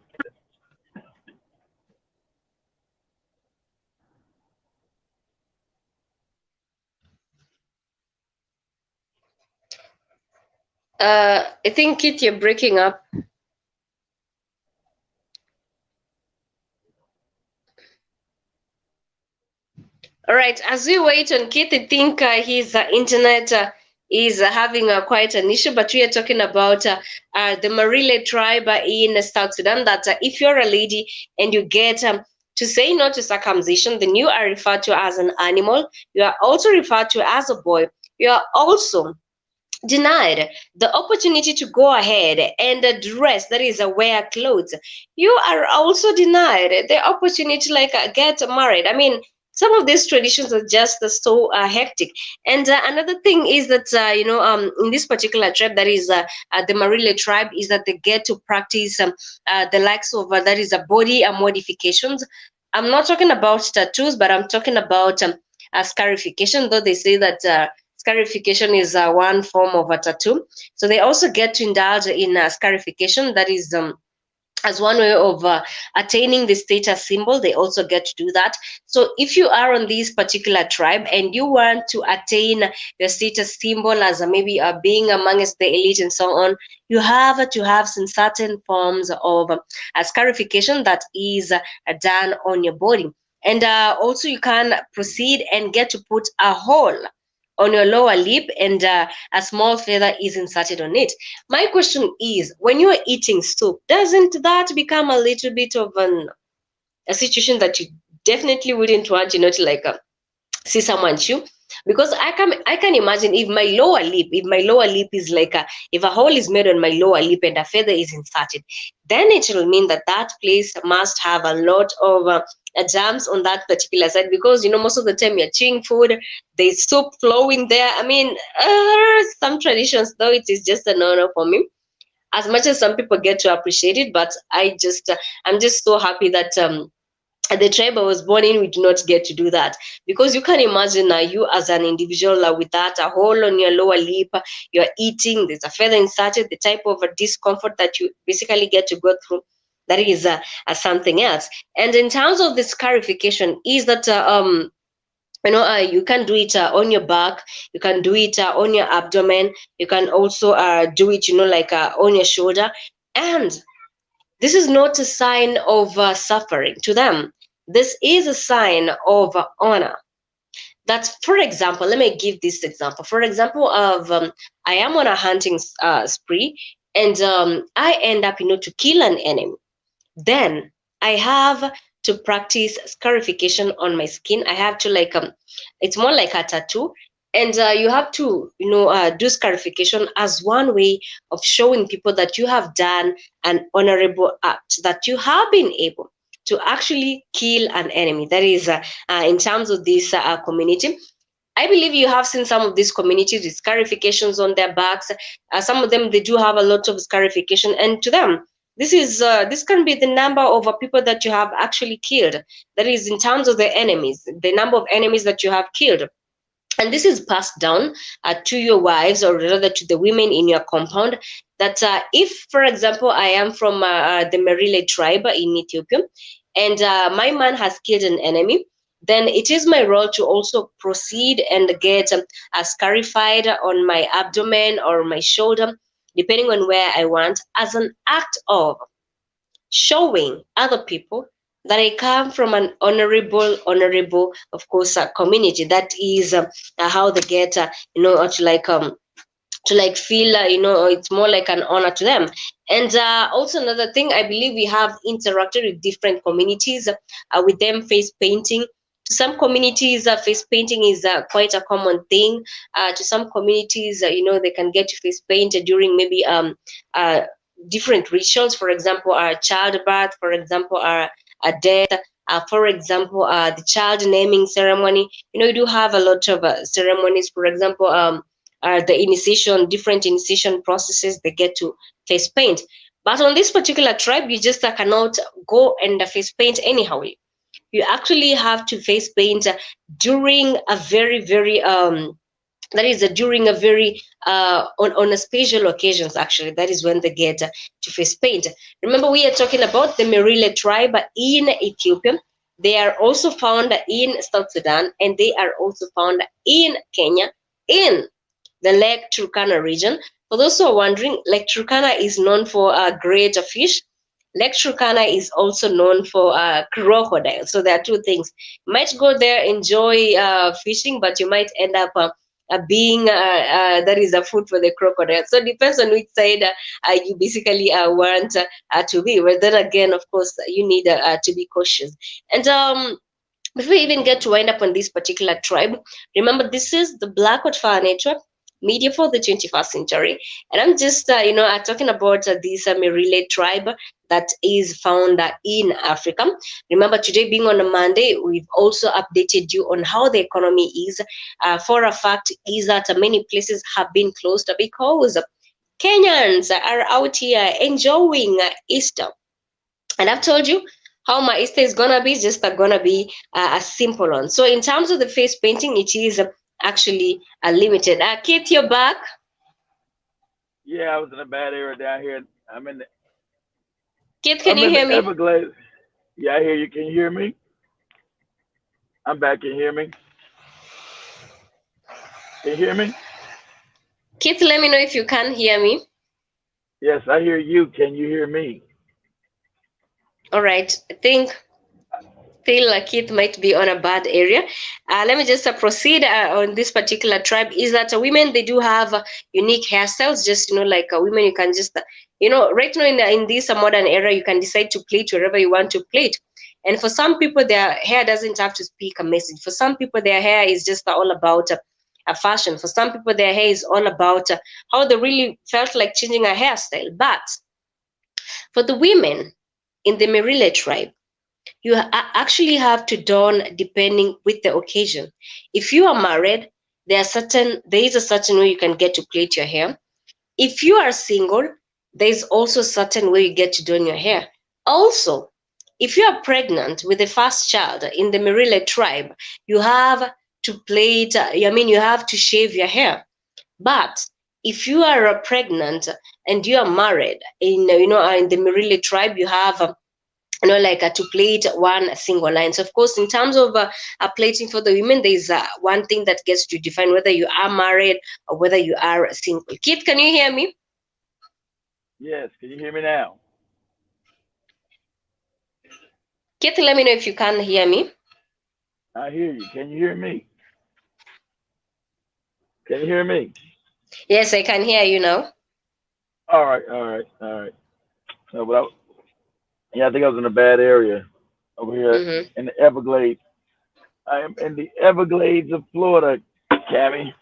I think Kid, you're breaking up. All right, as we wait on Keith, I think his internet is having quite an issue, but we are talking about the Marille tribe in South Sudan. That if you're a lady and you get to say no to circumcision, then you are referred to as an animal. You are also referred to as a boy. You are also denied the opportunity to go ahead and dress, that is wear clothes. You are also denied the opportunity like get married. I mean, some of these traditions are just so hectic. And another thing is that in this particular tribe, that is the Marille tribe, is that they get to practice the likes of that is a body modifications. I'm not talking about tattoos, but I'm talking about scarification, though they say that scarification is one form of a tattoo. So they also get to indulge in scarification, that is as one way of attaining the status symbol. They also get to do that. So if you are on this particular tribe and you want to attain your status symbol as maybe being amongst the elite and so on, you have to have some certain forms of scarification that is done on your body. And also you can proceed and get to put a hole on your lower lip, and a small feather is inserted on it. My question is, when you're eating soup, doesn't that become a little bit of a situation that you definitely wouldn't want, to like see someone chew? Because I can imagine if my lower lip is like if a hole is made on my lower lip and a feather is inserted, then it will mean that that place must have a lot of germs on that particular side, because most of the time you're chewing food, there's soup flowing there. I mean, some traditions, though, it is just a no-no for me, as much as some people get to appreciate it. But I'm just so happy that the tribe I was born in, we do not get to do that. Because you can imagine you as an individual with that a hole on your lower lip, you're eating, there's a feather inserted, the type of discomfort that you basically get to go through, that is something else. And in terms of the scarification, is that you can do it on your back, you can do it on your abdomen, you can also do it like on your shoulder. And this is not a sign of suffering to them. This is a sign of honor. That, for example, let me give this example. For example, of I am on a hunting spree, and I end up, to kill an enemy. Then I have to practice scarification on my skin. I have to like it's more like a tattoo. And you have to do scarification as one way of showing people that you have done an honorable act, that you have been able to actually kill an enemy. That is in terms of this community. I believe you have seen some of these communities with scarifications on their backs. Some of them, they do have a lot of scarification, and to them, this can be the number of people that you have actually killed. That is in terms of the enemies, the number of enemies that you have killed. And this is passed down to your wives, or rather to the women in your compound. That if, for example, I am from the Marille tribe in Ethiopia, and my man has killed an enemy, then it is my role to also proceed and get scarified on my abdomen or my shoulder, depending on where I want, as an act of showing other people that I come from an honorable, of course, community. That is how they get, to like feel, it's more like an honor to them. And also another thing, I believe we have interacted with different communities, with them face painting. To some communities, face painting is quite a common thing. To some communities, they can get to face paint during maybe uh, different rituals. For example, childbirth. For example, a death. For example, the child naming ceremony. You do have a lot of ceremonies. For example, the initiation, different initiation processes, they get to face paint. But on this particular tribe, you just cannot go and face paint anyhow. You actually have to face paint during a very, very that is during a very on a special occasions. Actually, that is when they get to face paint. Remember, we are talking about the Marille tribe in Ethiopia. They are also found in South Sudan, and they are also found in Kenya, in the Lake Turkana region. For those who are wondering, Lake Turkana is known for great fish. Lake Turkana is also known for crocodile. So there are two things. You might go there, enjoy fishing, but you might end up being that is a food for the crocodile. So it depends on which side you basically want to be. But then again, of course, you need to be cautious. And before we even get to wind up on this particular tribe, remember this is the Black Watfire Network, media for the 21st century, and I'm just talking about this Marille tribe that is found in Africa. Remember, today being on a Monday, we've also updated you on how the economy is. For a fact is that many places have been closed because Kenyans are out here enjoying Easter. And I've told you how my Easter is gonna be, just gonna be a simple one. So in terms of the face painting, it is actually limited. Kate, you're back. Yeah, I was in a bad area down here. Kate, can I'm you in hear the me? Everglades. Yeah, I hear you. Can you hear me? I'm back. Can you hear me? Can you hear me? Kate, let me know if you can hear me. Yes, I hear you. Can you hear me? All right, I think feel like it might be on a bad area. Let me just proceed on this particular tribe. Is that women, they do have unique hairstyles. Just like women, you can just right now in this modern era, you can decide to plait wherever you want to plait. And for some people, their hair doesn't have to speak a message. For some people, their hair is just all about a fashion. For some people, their hair is all about how they really felt like changing a hairstyle. But for the women in the Marille tribe, you actually have to don depending with the occasion. If you are married, there is a certain way you can get to plait your hair. If you are single, there is also a certain way you get to don your hair. Also, if you are pregnant with the first child in the Marille tribe, you have to plait. You have to shave your hair. But if you are pregnant and you are married in the Marille tribe, you have to plait one single line. So of course, in terms of plating for the women, there's one thing that gets to define whether you are married or whether you are single. Kit, can you hear me? Yes. Can you hear me now? Kit, let me know if you can hear me. I hear you. Can you hear me? Can you hear me? Yes, I can hear you now. All right. All right. All right. No, but yeah, I think I was in a bad area over here Mm-hmm. in the Everglades. I am in the Everglades of Florida, Cammy,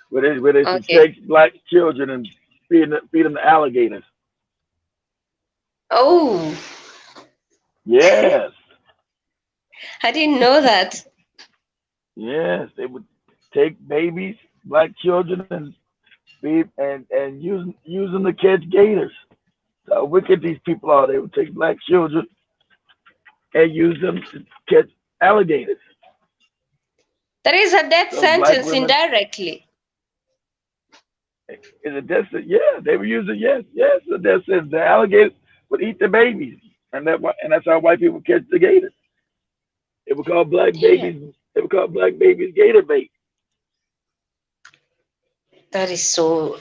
where they should Okay. take black children and feed them to alligators. Oh, Yes, I didn't know that. yes, they would take babies, black children, and feed and use them to catch gators. So how wicked these people are. They would take black children and use them to catch alligators. There is a death So black sentence women indirectly. is a death sentence. Yeah, they were using yes, the death sentence. The alligators would eat the babies, and that's how white people catch the gators. They would call black Yeah, babies. They would call black babies gator bait. that is so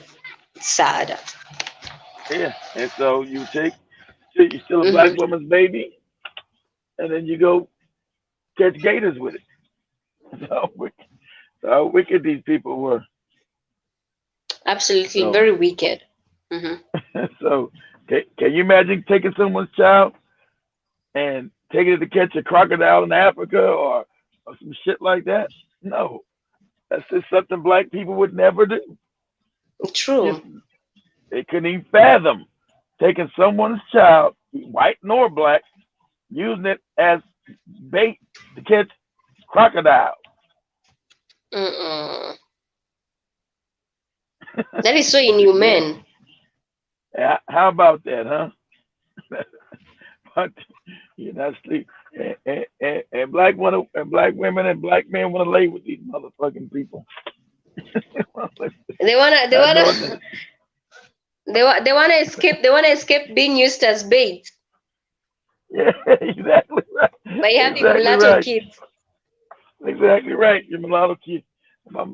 sad. Yeah, and so you steal a black Hmm. woman's baby, and then you go catch gators with it. So wicked these people were. Absolutely, So very wicked. Hmm. so can you imagine taking someone's child and taking it to catch a crocodile in Africa or some shit like that? No, that's just something black people would never do. Just True. they couldn't even fathom taking someone's child, white nor black, using it as bait to catch crocodiles. Mm-mm. That is so Yeah. inhumane. Yeah, how about that, huh? But you know, sleep and black wanna and black women and black men wanna lay with these motherfucking people. They wanna, they Not wanna, knowing that. they wanna escape. They wanna escape being used as bait Yeah, exactly right. by having Exactly mulatto right. kids. Exactly right. Your mulatto kids. My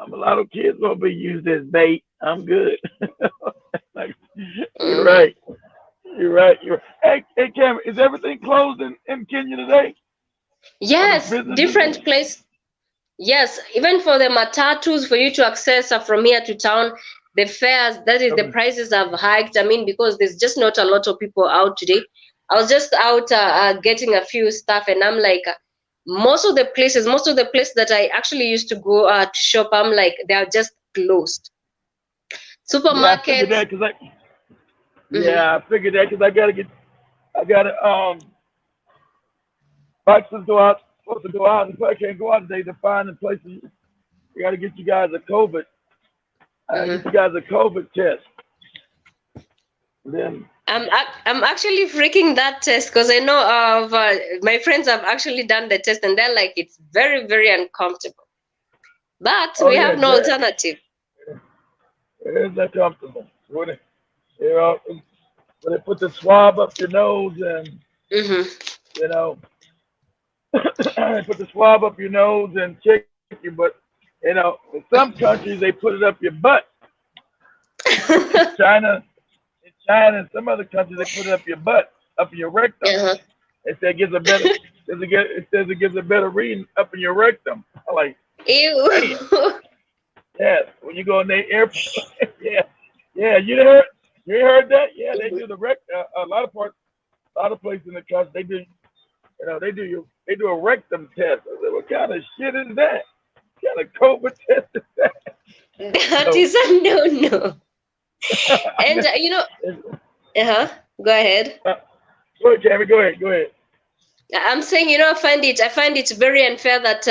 mulatto kids won't be used as bait. I'm good. Like, you're Hmm. right. You're right. You're hey Cameron, is everything closed in Kenya today? All these Yes, businesses? different place. Yes, even for the matatus, for you to access from here to town, the fares, that is, the Okay. prices have hiked. I mean, because there's just not a lot of people out today. I was just out getting a few stuff, and I'm like, most of the places that I actually used to go to shop, I'm like, they are just closed. Yeah, I figured Supermarkets. that because Hmm. I figured that because I gotta Bikes go out, supposed to go out, and I can't go out today to find the places. You got to get you guys a COVID. Get Hmm. you guys a COVID test. And then I'm actually freaking that test because I know of my friends have actually done the test and they're like, it's very, very uncomfortable. But oh we yeah, have no alternative. it is uncomfortable. You know when they put the swab up your nose and Hmm. you know they put the swab up your nose and check you, but in some countries they put it up your butt. In China, and some other countries they put it up your butt, up in your rectum. Uh-huh. It said it gives a better. It says it gives a better reading up in your rectum. I'm like, damn. Ew. Yeah, when you go in the airport. Yeah, yeah. You heard that? Yeah, they do the a lot of parts, a lot of places in the country they do. They do a rectum test. I said, what kind of shit is that? What kind of COVID test is that? That So, is a no-no. I And mean, uh-huh. Go ahead. uh, go ahead, Cammy. Go ahead. Go ahead. I'm saying, I find it very unfair that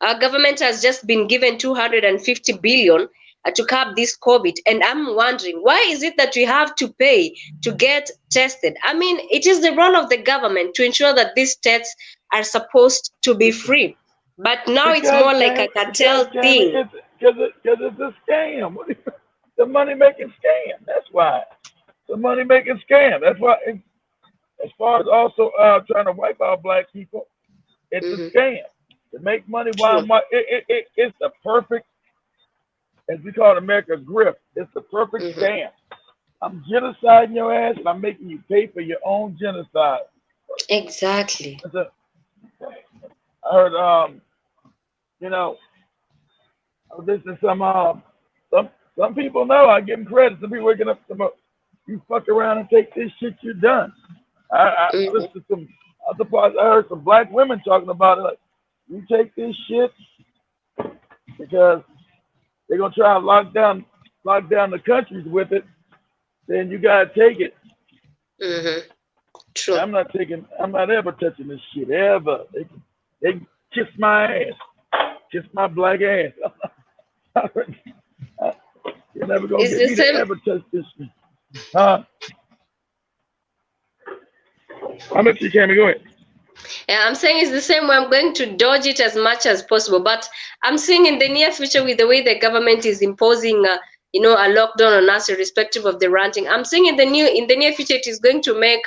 our government has just been given 250 billion to curb this COVID, and I'm wondering why is it that we have to pay to get tested? I mean, it is the role of the government to ensure that these tests are supposed to be free, but now it's more like a Because cartel Cammy, thing. because it's a scam. The money making scam. That's why. The money making scam. That's why. As far as also trying to wipe out black people, it's a Hmm. scam to make money. While True. it's the perfect, as we call it in America, grift. It's the perfect Hmm. scam. I'm genociding your ass, and I'm making you pay for your own genocide. Exactly. That's a, I heard, you know, I was listening to some people know. I give them credit. Some people waking up. You fuck around and take this shit. You're done. I Hmm. listened to some. I'm surprised. I heard some black women talking about it. Like, you take this shit because they're gonna try to lock down the countries with it. Then you gotta take it. Hmm. True. I'm not ever touching this shit ever. They can kiss my ass, kiss my black ass. You're never gonna It's get the me to same. ever touch this shit. Huh? How much you can go ahead? Yeah, I'm saying it's the same way. I'm going to dodge it as much as possible. But I'm seeing in the near future, with the way the government is imposing, a lockdown on us, irrespective of the ranting. I'm saying in the near future, it is going to make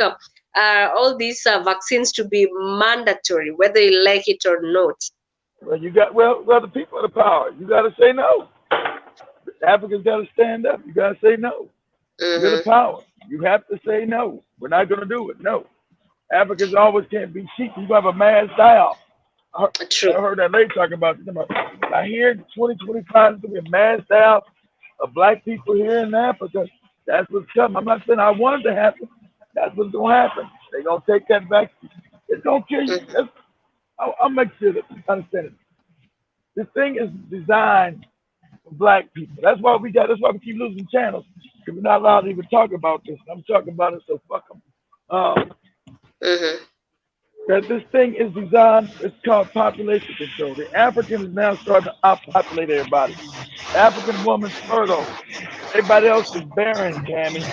all these vaccines to be mandatory, whether you like it or not. Well, you got the people are the power. You got to say no. Africans got to stand up. You got to say no. You're the Mm-hmm. power. You have to say no. We're not going to do it. No. Africans always can't be sheep. You have a mass die-off. I True. heard that lady talking about it. I hear 2025 is going to be a mass die-off of black people here in Africa. That's what's coming. I'm not saying I want it to happen. That's what's going to happen. They're going to take that back. It's going to kill you. Mm-hmm. I'll make sure that you understand it. This thing is designed for black people. That's why we keep losing channels. Because we're not allowed to even talk about this. I'm talking about it, so fuck them. Mm-hmm. That this thing is designed, it's called population control. The African is now starting to outpopulate everybody. The African woman's fertile. Everybody else is barren, Calmie.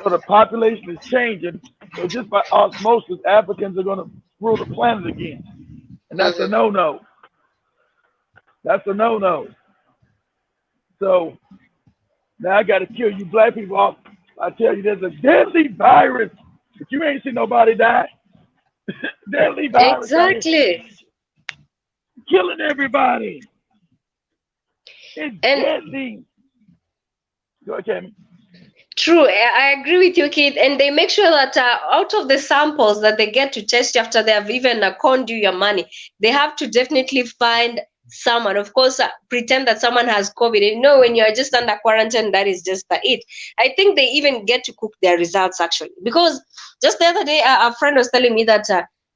So the population is changing. So just by osmosis, Africans are going to rule the planet again. And that's a Mm-hmm. no-no. That's a no-no. So now I got to kill you black people off. I tell you, there's a deadly virus, but you ain't seen nobody die. Deadly virus out here Exactly. killing everybody. It's And deadly. Go ahead, Tammy. true, I agree with you, Kid. And they make sure that out of the samples that they get to test after they have even conned you your money, they have to definitely find someone. Of course, pretend that someone has COVID. You know, when you're just under quarantine, that is just it. I think they even get to cook their results actually, because just the other day, a friend was telling me that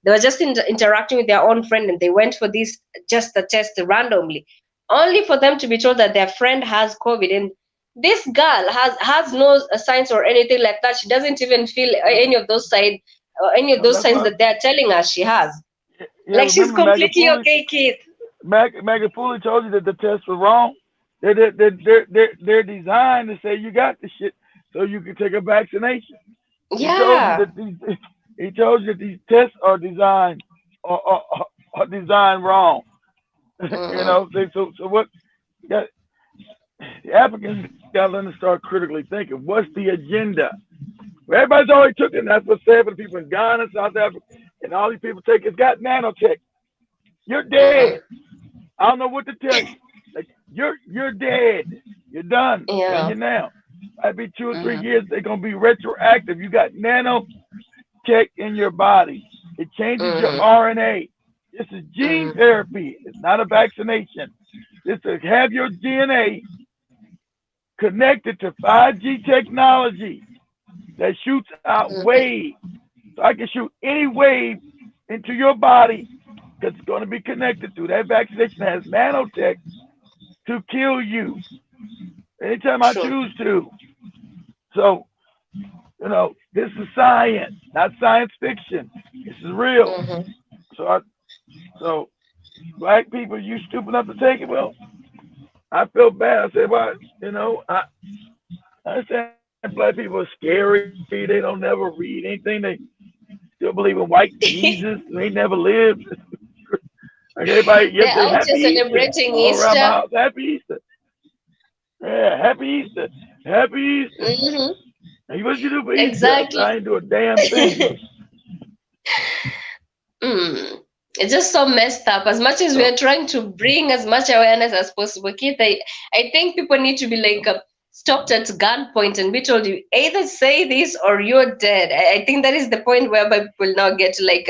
they were just interacting with their own friend, and they went for this just a test randomly, only for them to be told that their friend has COVID. And this girl has no signs or anything like that. She doesn't even feel any of those signs, any of No, those that's signs why. that they're telling us she has. Yeah, Like she's remember completely okay, kid. Magufuli told you that the test was wrong. They're designed to say you got the shit so you can take a vaccination. He told you Yeah. that these tests are are designed wrong. You Mm-hmm. know, so what? Got, the Africans got to learn to start critically thinking. What's the agenda? Well, everybody's always took it. And that's what's said for the people in Ghana, South Africa, and all these people take. It's got nanotech. You're dead. Mm-hmm. I don't know what to tell you. Like you're dead. You're done. Telling Yeah. you now. Might be 2 or 3 Mm-hmm. years. They're gonna be retroactive. You got nanotech in your body. It changes your Mm-hmm. RNA. This is gene Mm-hmm. therapy. It's not a vaccination. This is have your DNA connected to 5G technology that shoots out waves. So I can shoot any wave into your body because it's going to be connected to that vaccination has nanotech to kill you anytime I True. choose to. So, this is science, not science fiction. This is real. Mm-hmm. So, so black people, you stupid enough to take it. Well, I felt bad. I said, well, I understand black people are scary. They don't never read anything. They still believe in white Jesus. They never lived. Like everybody They're yesterday, out happy here Easter. celebrating All around my Easter. house, happy Easter. Yeah, happy Easter. Happy Easter. Mm-hmm. And what did you do for Easter? I said, Exactly. I ain't do a damn thing. Mm. It's just so messed up. As much as we So, are trying to bring as much awareness as possible, Keith, I think people need to be like stopped at gunpoint and be told you either say this or you're dead. I think that is the point whereby people now get to like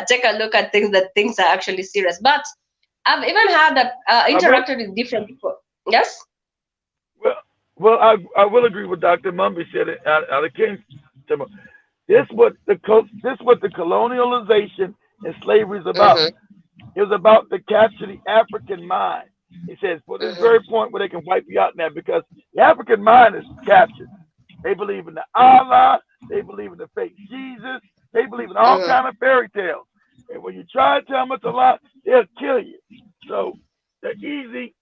take a look at things that things are actually serious. But I've even had I will, interacted with different people. Yes. well, I will agree with Dr. Mumby said it out of Kingston. This what the colonialization and slavery is about. Mm-hmm. It was about to capture the African mind. He says, for this Mm-hmm. very point where they can wipe you out now, because the African mind is captured. They believe in the Allah, they believe in the fake Jesus, they believe in all Mm-hmm. kind of fairy tales. And when you try to tell them it's a lie, they'll kill you. So the easy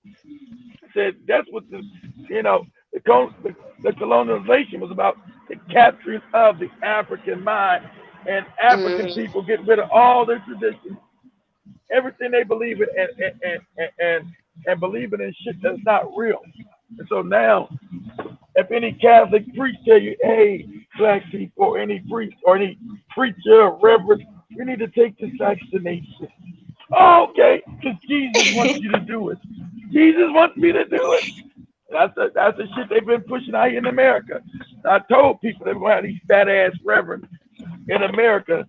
said that's what the colonization was about, the capturing of the African mind, and African Mm-hmm. people get rid of all their traditions, everything they believe in, and believing in shit that's not real. And so now, if any Catholic priest tell you, hey, black people, or any priest, or any preacher, or reverend, we need to take this vaccination. Oh, okay, because Jesus wants you to do it. Jesus wants me to do it. That's the shit they've been pushing out here in America. I told people they're gonna have these fat ass reverends in America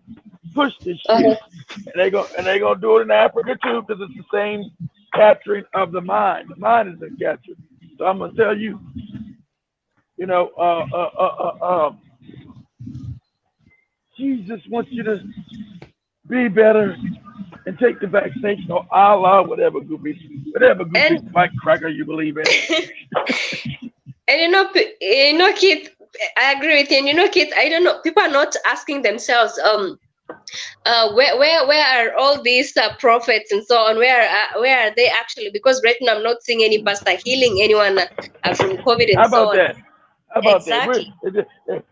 push this shit, and they gonna do it in Africa too, because it's the same capturing of the mind. The mind is been captured. So I'm gonna tell you, you know, Jesus wants you to be better and take the vaccination, or Allah, whatever goofy white cracker you believe in. And Keith, I agree with you. And Keith, I don't know. People are not asking themselves, where are all these prophets and so on? Where are they actually? Because right now I'm not seeing any pastor healing anyone from COVID and How so about on. that? How about Exactly. that?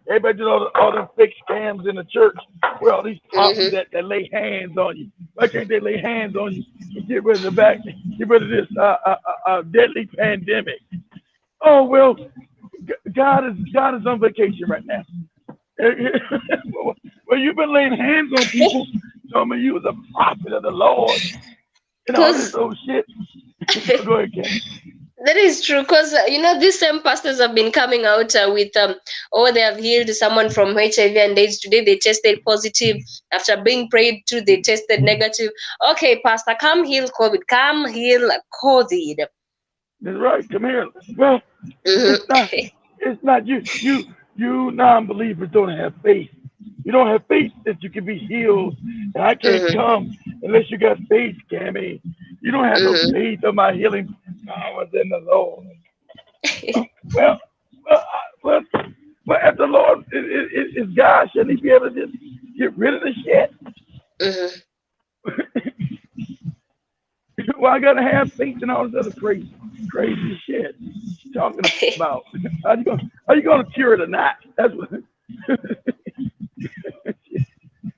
Everybody doing all them fake scams in the church. Where all these prophets that lay hands on you. Why can't they lay hands on you and get rid of get rid of this deadly pandemic? Oh well, God is on vacation right now. Well, you've been laying hands on people. Told me you was a prophet of the Lord. And all this old shit. Go ahead, Ken. That is true, because these same pastors have been coming out with they have healed someone from HIV and AIDS. Today they tested positive. After being prayed to, they tested negative. Okay, pastor, come heal COVID. Come heal COVID. That's right. Come here. Well, it's not you. You non-believers don't have faith. You don't have faith that you can be healed. And I can't come unless you got faith, Calmie. You don't have no faith of my healing powers in the Lord. well, if the Lord is God, shouldn't He be able to just get rid of the shit? Well, I gotta have faith and all this other crazy shit talking about. Are you gonna cure it or not? That's what.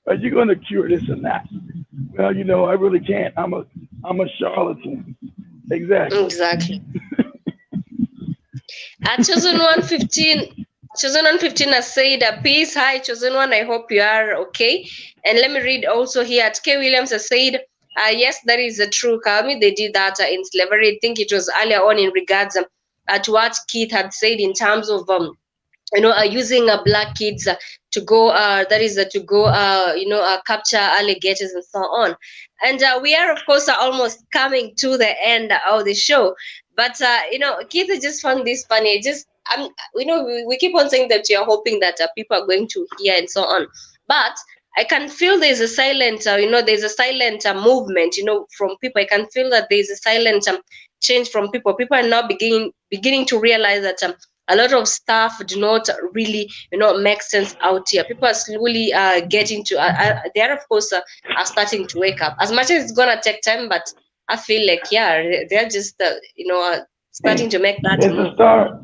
Are you gonna cure this or not? Well, I really can't. I'm a charlatan. Exactly. Chosen 115. Chosen 115 has said, peace. Hi, Chosen One. I hope you are okay. And let me read also here. K. Williams has said, yes, that is a true, Calmie. They did that in slavery. I think it was earlier on in regards to what Keith had said in terms of using black kids to go capture alligators and so on. And we are, of course, almost coming to the end of the show. But Keith, I just found this funny. We keep on saying that we are hoping that people are going to hear and so on. But I can feel there's a silent, there's a silent movement, from people. I can feel that there's a silent change from people. People are now beginning to realize that a lot of stuff do not really, make sense out here. People are slowly getting to, they are, of course, are starting to wake up. As much as it's going to take time, but I feel like, they're just, starting to make that move. It's a start.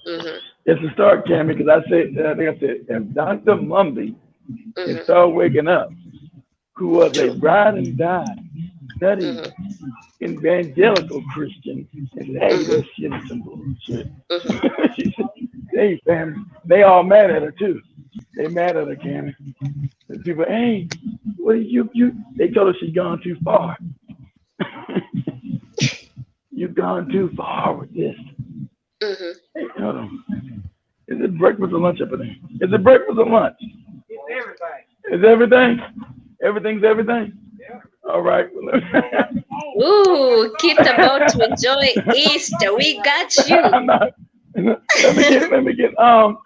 Mm-hmm. It's a start, Calmie, because I think I said, if Dr. Mumby can start waking up, who was a bride and die, study evangelical Christian, and hey, this shit is some bullshit. Hey, fam, they all mad at her too. They mad at her, Calmie. People, hey, what are you? They told her she's gone too far. You've gone too far with this. Hey, hold on. Is it breakfast or lunch up in there? Is it breakfast or lunch? It's everything. Is everything? Everything's everything? Yeah. All right. Ooh, Keith about to enjoy Easter. We got you. Let me get no.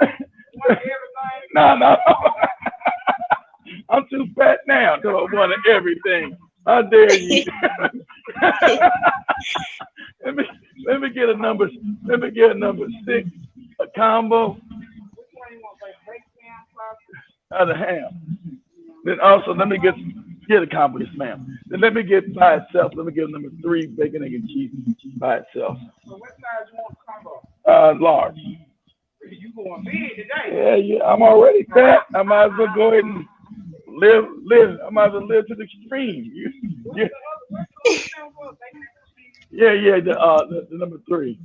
I'm too fat now because I wanted everything. How dare you? Let me get a number 6, a combo. Out of ham. Then also let me get a combo, yes, ma'am. Then let me get by itself. Let me get number 3, bacon, egg, and cheese by itself. So what size you want combo? Large. You going big today? Yeah. I'm already fat. I might as well go ahead and live. I might as well live to the extreme. Yeah. The number 3.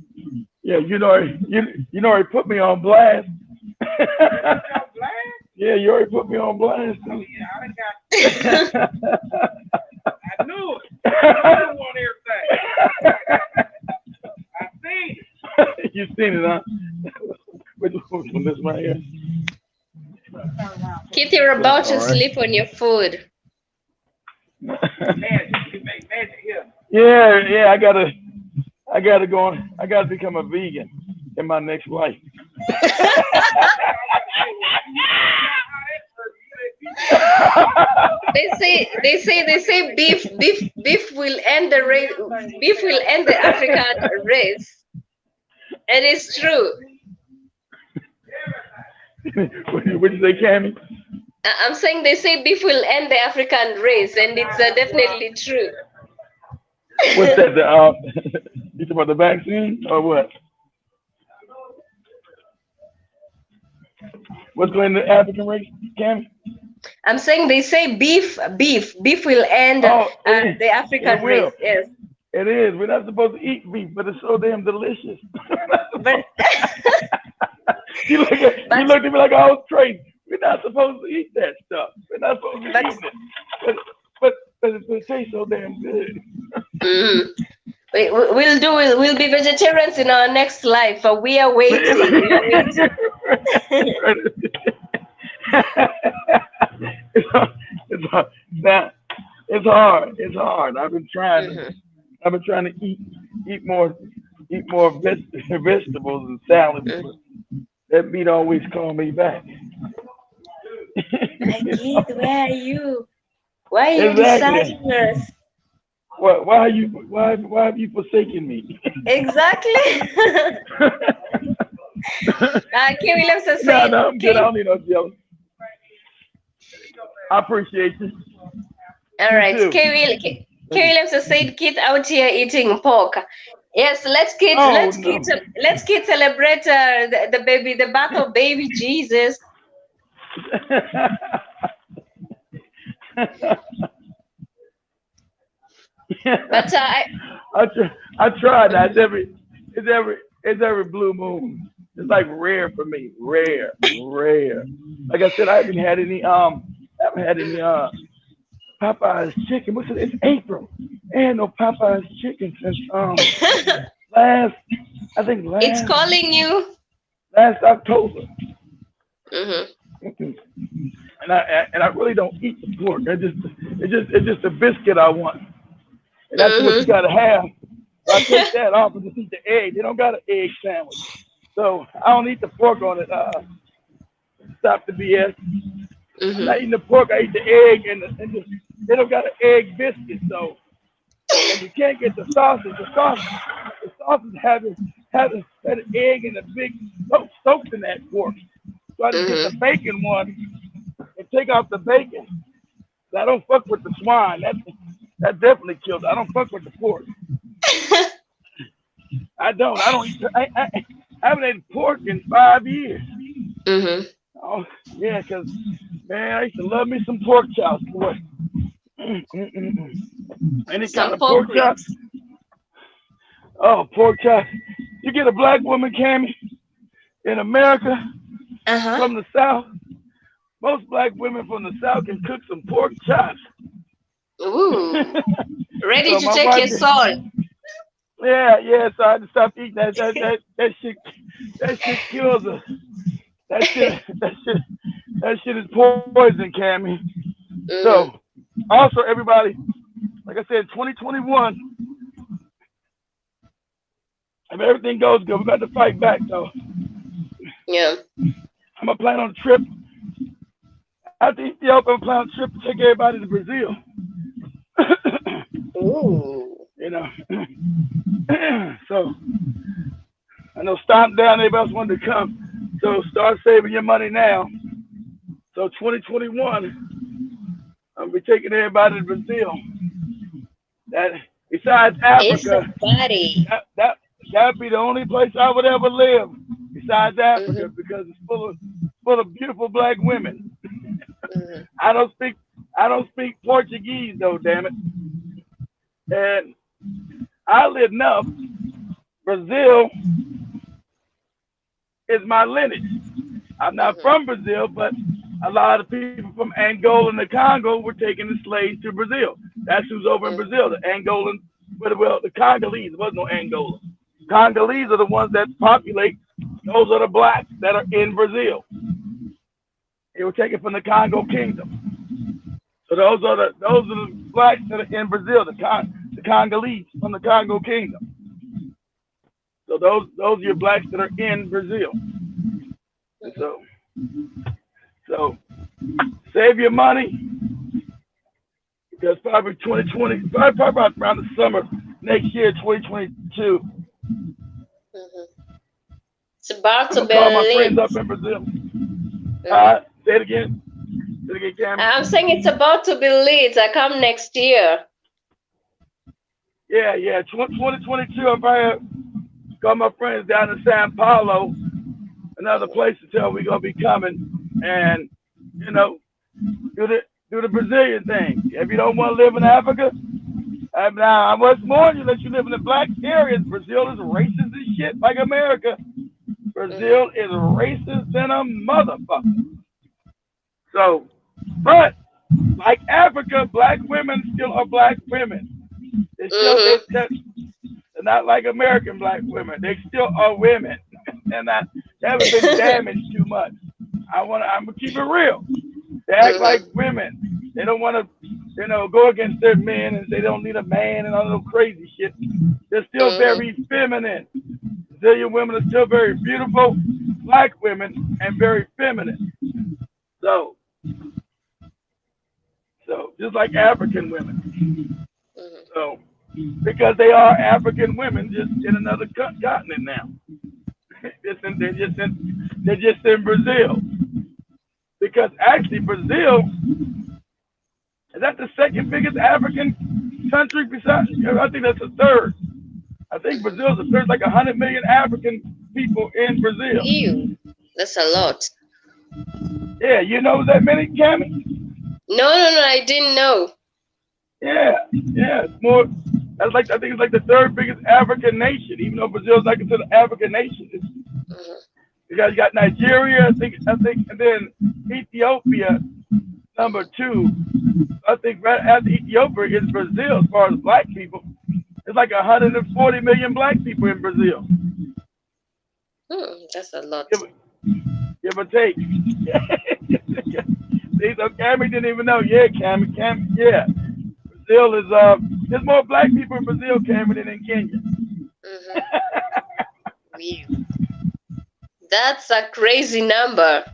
Yeah, you know, he put me on blast. Yeah, you already put me on blast. Oh, yeah, I done got. I knew it. I didn't want everything. I seen it. You seen it, huh? Which one? This right here. Keith, you're about to All right. sleep on your food. Magic. You make magic here. Yeah. I gotta go on. I gotta become a vegan in my next life. They say beef will end the race. Beef will end the African race, and it's true. What you say, Calmie? I'm saying they say beef will end the African race, and it's definitely true. What's that? You talking about the vaccine or what? What's going the African race, Calmie? I'm saying they say beef will end the African race. Yes. It is. We're not supposed to eat beef, but it's so damn delicious. But you looked at me like I was crazy. We're not supposed to eat that stuff. We're not supposed to eat it. But it tastes so damn good. Mm. We'll be vegetarians in our next life. We are waiting. It's hard. It's hard. I've been trying to eat more vegetables and salads. But that meat always call me back. Keith, where are you? Why are you deserting us? Why have you forsaken me? Exactly. K. Williams has said. No, I'm good. I don't need no jealous. I appreciate you. All right, K. Williams has said, "Kid out here eating pork." Yes, let's celebrate the birth of baby Jesus. But I tried that. It's every blue moon. It's like rare for me. Rare. Like I said, I haven't had any Popeye's chicken. What's it? It's April. Ain't no Popeye's chicken since last. It's calling you. Last October. Mm-hmm. And I really don't eat the pork. It's just a biscuit I want. And that's what you gotta have. So I take that off and just eat the egg. They don't got an egg sandwich. So I don't eat the pork on it. Stop the BS. I'm not eating the pork, I eat the egg and they don't got an egg biscuit. So and you can't get the sausage. The sausage has an egg and a big soaked in that pork. So I just get the bacon one and take out the bacon. So I don't fuck with the swine. That definitely kills it. I don't fuck with the pork. I don't eat. I haven't eaten pork in 5 years. Oh yeah, cause man, I used to love me some pork chops, boy. Any kind of pork chops. Oh, pork chops. You get a black woman, Calmie, in America from the South. Most black women from the South can cook some pork chops. Ooh, ready to take your soul. Yeah. So I had to stop eating that. That shit kills us. That shit is poison, Calmie. So, also everybody, like I said, 2021. If everything goes good, we're about to fight back, though. Yeah. I'm gonna plan on a trip. After Ethiopia, I'm planning on a trip to take everybody to Brazil. Ooh. You know. So I know Stomp Down, everybody else wanted to come. So start saving your money now. So 2021, I'll be taking everybody to Brazil. That besides Africa, that'd be the only place I would ever live besides Africa because it's full of beautiful black women. I don't speak Portuguese though, damn it. And oddly enough, Brazil is my lineage. I'm not from Brazil, but a lot of people from Angola and the Congo were taking the slaves to Brazil. That's who's over in Brazil, the Angolans, well, the Congolese. There was no Angola. Congolese are the ones that populate. Those are the blacks that are in Brazil. They were taken from the Congo Kingdom. So those are the blacks that are in Brazil, the Congolese from the Congo Kingdom. So those are your blacks that are in Brazil. And so save your money, because probably 2020, probably around the summer next year, 2022. It's about I'm to gonna be call my friends late. up in Brazil. Say it again. Say it again, Cammy. I'm saying it's about to be late. I come next year. Yeah, 2022. I'm probably call my friends down in Sao Paulo, another place to tell we're gonna be coming, and you know, do the Brazilian thing. If you don't want to live in Africa, now I must warn you that you live in the black areas. Brazil is racist as shit, like America. Brazil is racist than a motherfucker. So, but like Africa, black women still are black women. They're not like American black women. They still are women, and they haven't been damaged too much. I'm gonna keep it real. They act like women. They don't want to, go against their men and say they don't need a man and all that crazy shit. They're still very feminine. Brazilian women are still very beautiful, black women, and very feminine. So just like African women. So because they are African women, just in another continent now. They're just in Brazil. Because actually Brazil is that the second biggest African country besides, I think that's the third. I think Brazil's the third, like 100 million African people in Brazil. Ew, that's a lot. Yeah, you know that many, Cammy? No, I didn't know. Yeah, it's more. I think it's like the third biggest African nation, even though Brazil's not considered an African nation. You got Nigeria, I think, and then Ethiopia, number 2. I think right after Ethiopia is Brazil as far as black people. It's like 140 million black people in Brazil. That's a lot. Give or take. See, so Cammy didn't even know. Yeah, Cammy, yeah. Brazil is there's more black people in Brazil, Cammy, than in Kenya. That's a crazy number.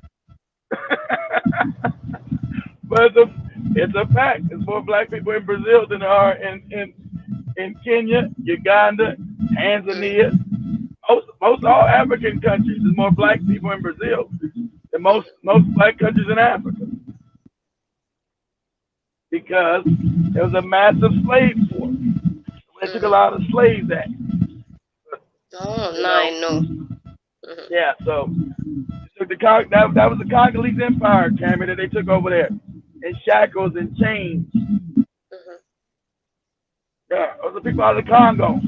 But it's a fact. There's more black people in Brazil than there are in Kenya, Uganda, Tanzania. Most all African countries. There's more black people in Brazil than most black countries in Africa. Because there was a massive slave force. They took a lot of slaves out. I know. Yeah, so that was the Congolese Empire, Cammy, that they took over there in shackles and chains. Yeah, those are people out of the Congo.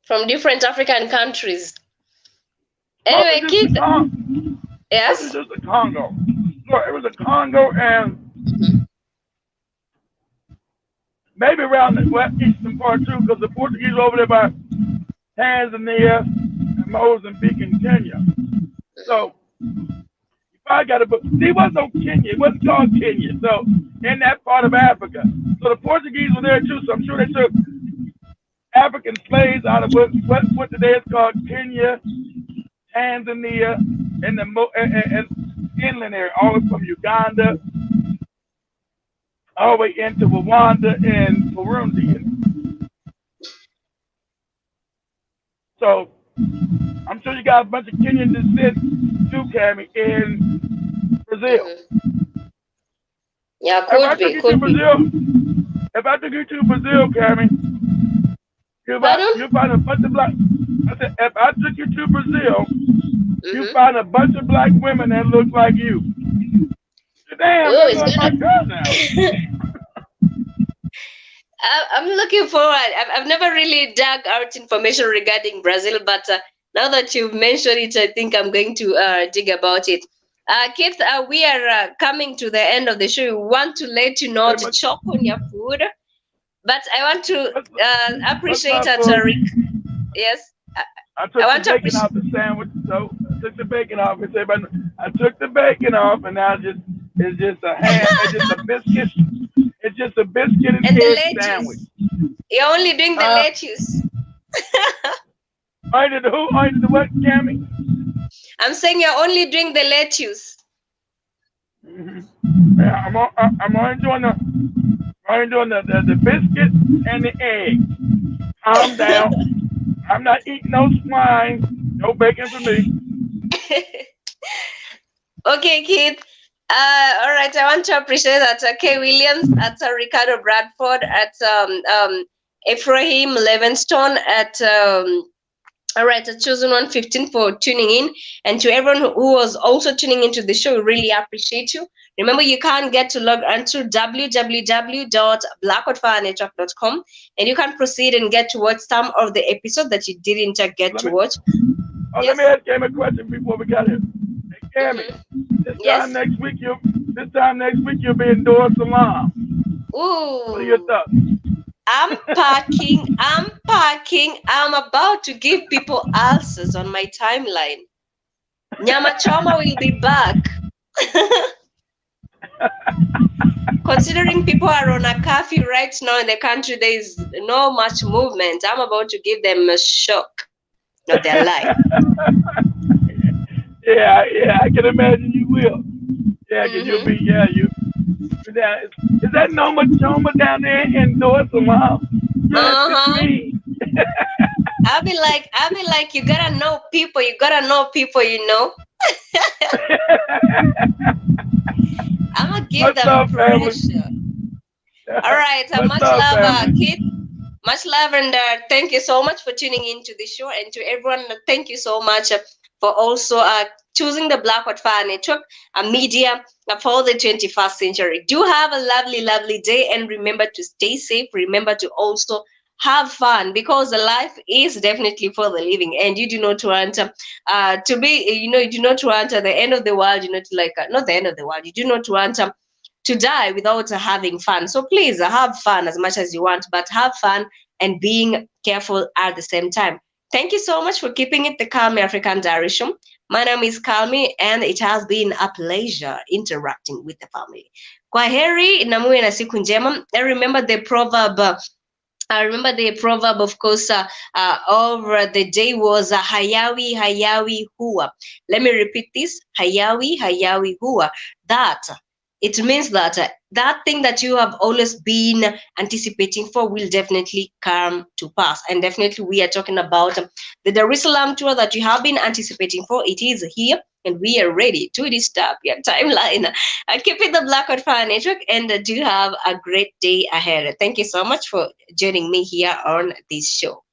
From different African countries. Anyway, kids. Yes? It was just the Congo. No, it was the Congo and maybe around the eastern part too, because the Portuguese were over there by Tanzania and Mozambique and Kenya. So you probably got to book. See, it wasn't no Kenya. It wasn't called Kenya. So in that part of Africa. So the Portuguese were there too. So I'm sure they took African slaves out of what today is called Kenya, Tanzania, and the inland area, all the way from Uganda, all the way into Rwanda and Burundi. So I'm sure you got a bunch of Kenyan descent too, Cammy, in Brazil. Yeah, could be. If I took you to Brazil, Cammy, you'll find a bunch of black. I said, if I took you to Brazil, you find a bunch of black women that look like you. Damn, that's my girl now. I'm looking forward. I've never really dug out information regarding Brazil, but Now that you've mentioned it, I think I'm going to dig about it. Keith, we are coming to the end of the show. We want to let you know Hey, to chop on your food, but I want to what's appreciate my at food? Rick. Yes, I I took the want to bacon appreciate. off the sandwich, so I took the bacon off. And said, but I took the bacon off, and now it's just a ham. It's just a biscuit. It's just a biscuit and And the egg sandwich. lettuce. You're only doing the lettuce. I did the who? I did the what, Cammy? I'm saying you're only doing the lettuce. Yeah, I'm only doing the biscuit and the egg. Calm down. I'm not eating no swine. No bacon for me. Okay, Keith. All right, I want to appreciate that Kay Williams, at Ricardo Bradford, at Ephraim Levenstone, at all right, at Chosen 115 for tuning in, and to everyone who was also tuning into the show, we really appreciate you. Remember, you can get to log on to www.blackwoodfirenetwork.com, and you can proceed and get to watch some of the episodes that you didn't get to watch. Yes. Let me ask Cammy a question before we got here. Hey, Cammy, this time next week you'll be in Dar es Salaam. Ooh. What are your thoughts? I'm packing. I'm about to give people ulcers on my timeline. Nyama Choma will be back. Considering people are on a curfew right now in the country, there is no much movement. I'm about to give them a shock of their life. Yeah, I can imagine you will. Yeah, because you'll be, you. Is that Noma Choma down there in Dar es Salaam? Yes, it's me. I'll be like, you gotta know people, you know. I'm gonna give them pressure. All right, much love, Kid. Much love, and thank you so much for tuning into the show, and to everyone, thank you so much for also choosing the Blackwood Fire Network, a media for the 21st century. Do have a lovely, lovely day, and remember to stay safe. Remember to also have fun, because the life is definitely for the living, and you do not want to be, you do not want the end of the world, not the end of the world. You do not want to die without having fun. So please have fun as much as you want, but have fun and being careful at the same time. Thank you so much for keeping it the Calmie African Diary Show. My name is Calmie, and it has been a pleasure interacting with the family. Kwaheri na muwe na siku njema. And remember the proverb. Of course, over the day was Hayawi, Hayawi, Hua. Let me repeat this: Hayawi, Hayawi, Hua. That it means that that thing that you have always been anticipating for will definitely come to pass. And definitely, we are talking about the Dar es Salaam tour that you have been anticipating for. It is here, and we are ready to disturb your timeline. Keep it the Blackwood Fire Network, and do have a great day ahead. Thank you so much for joining me here on this show.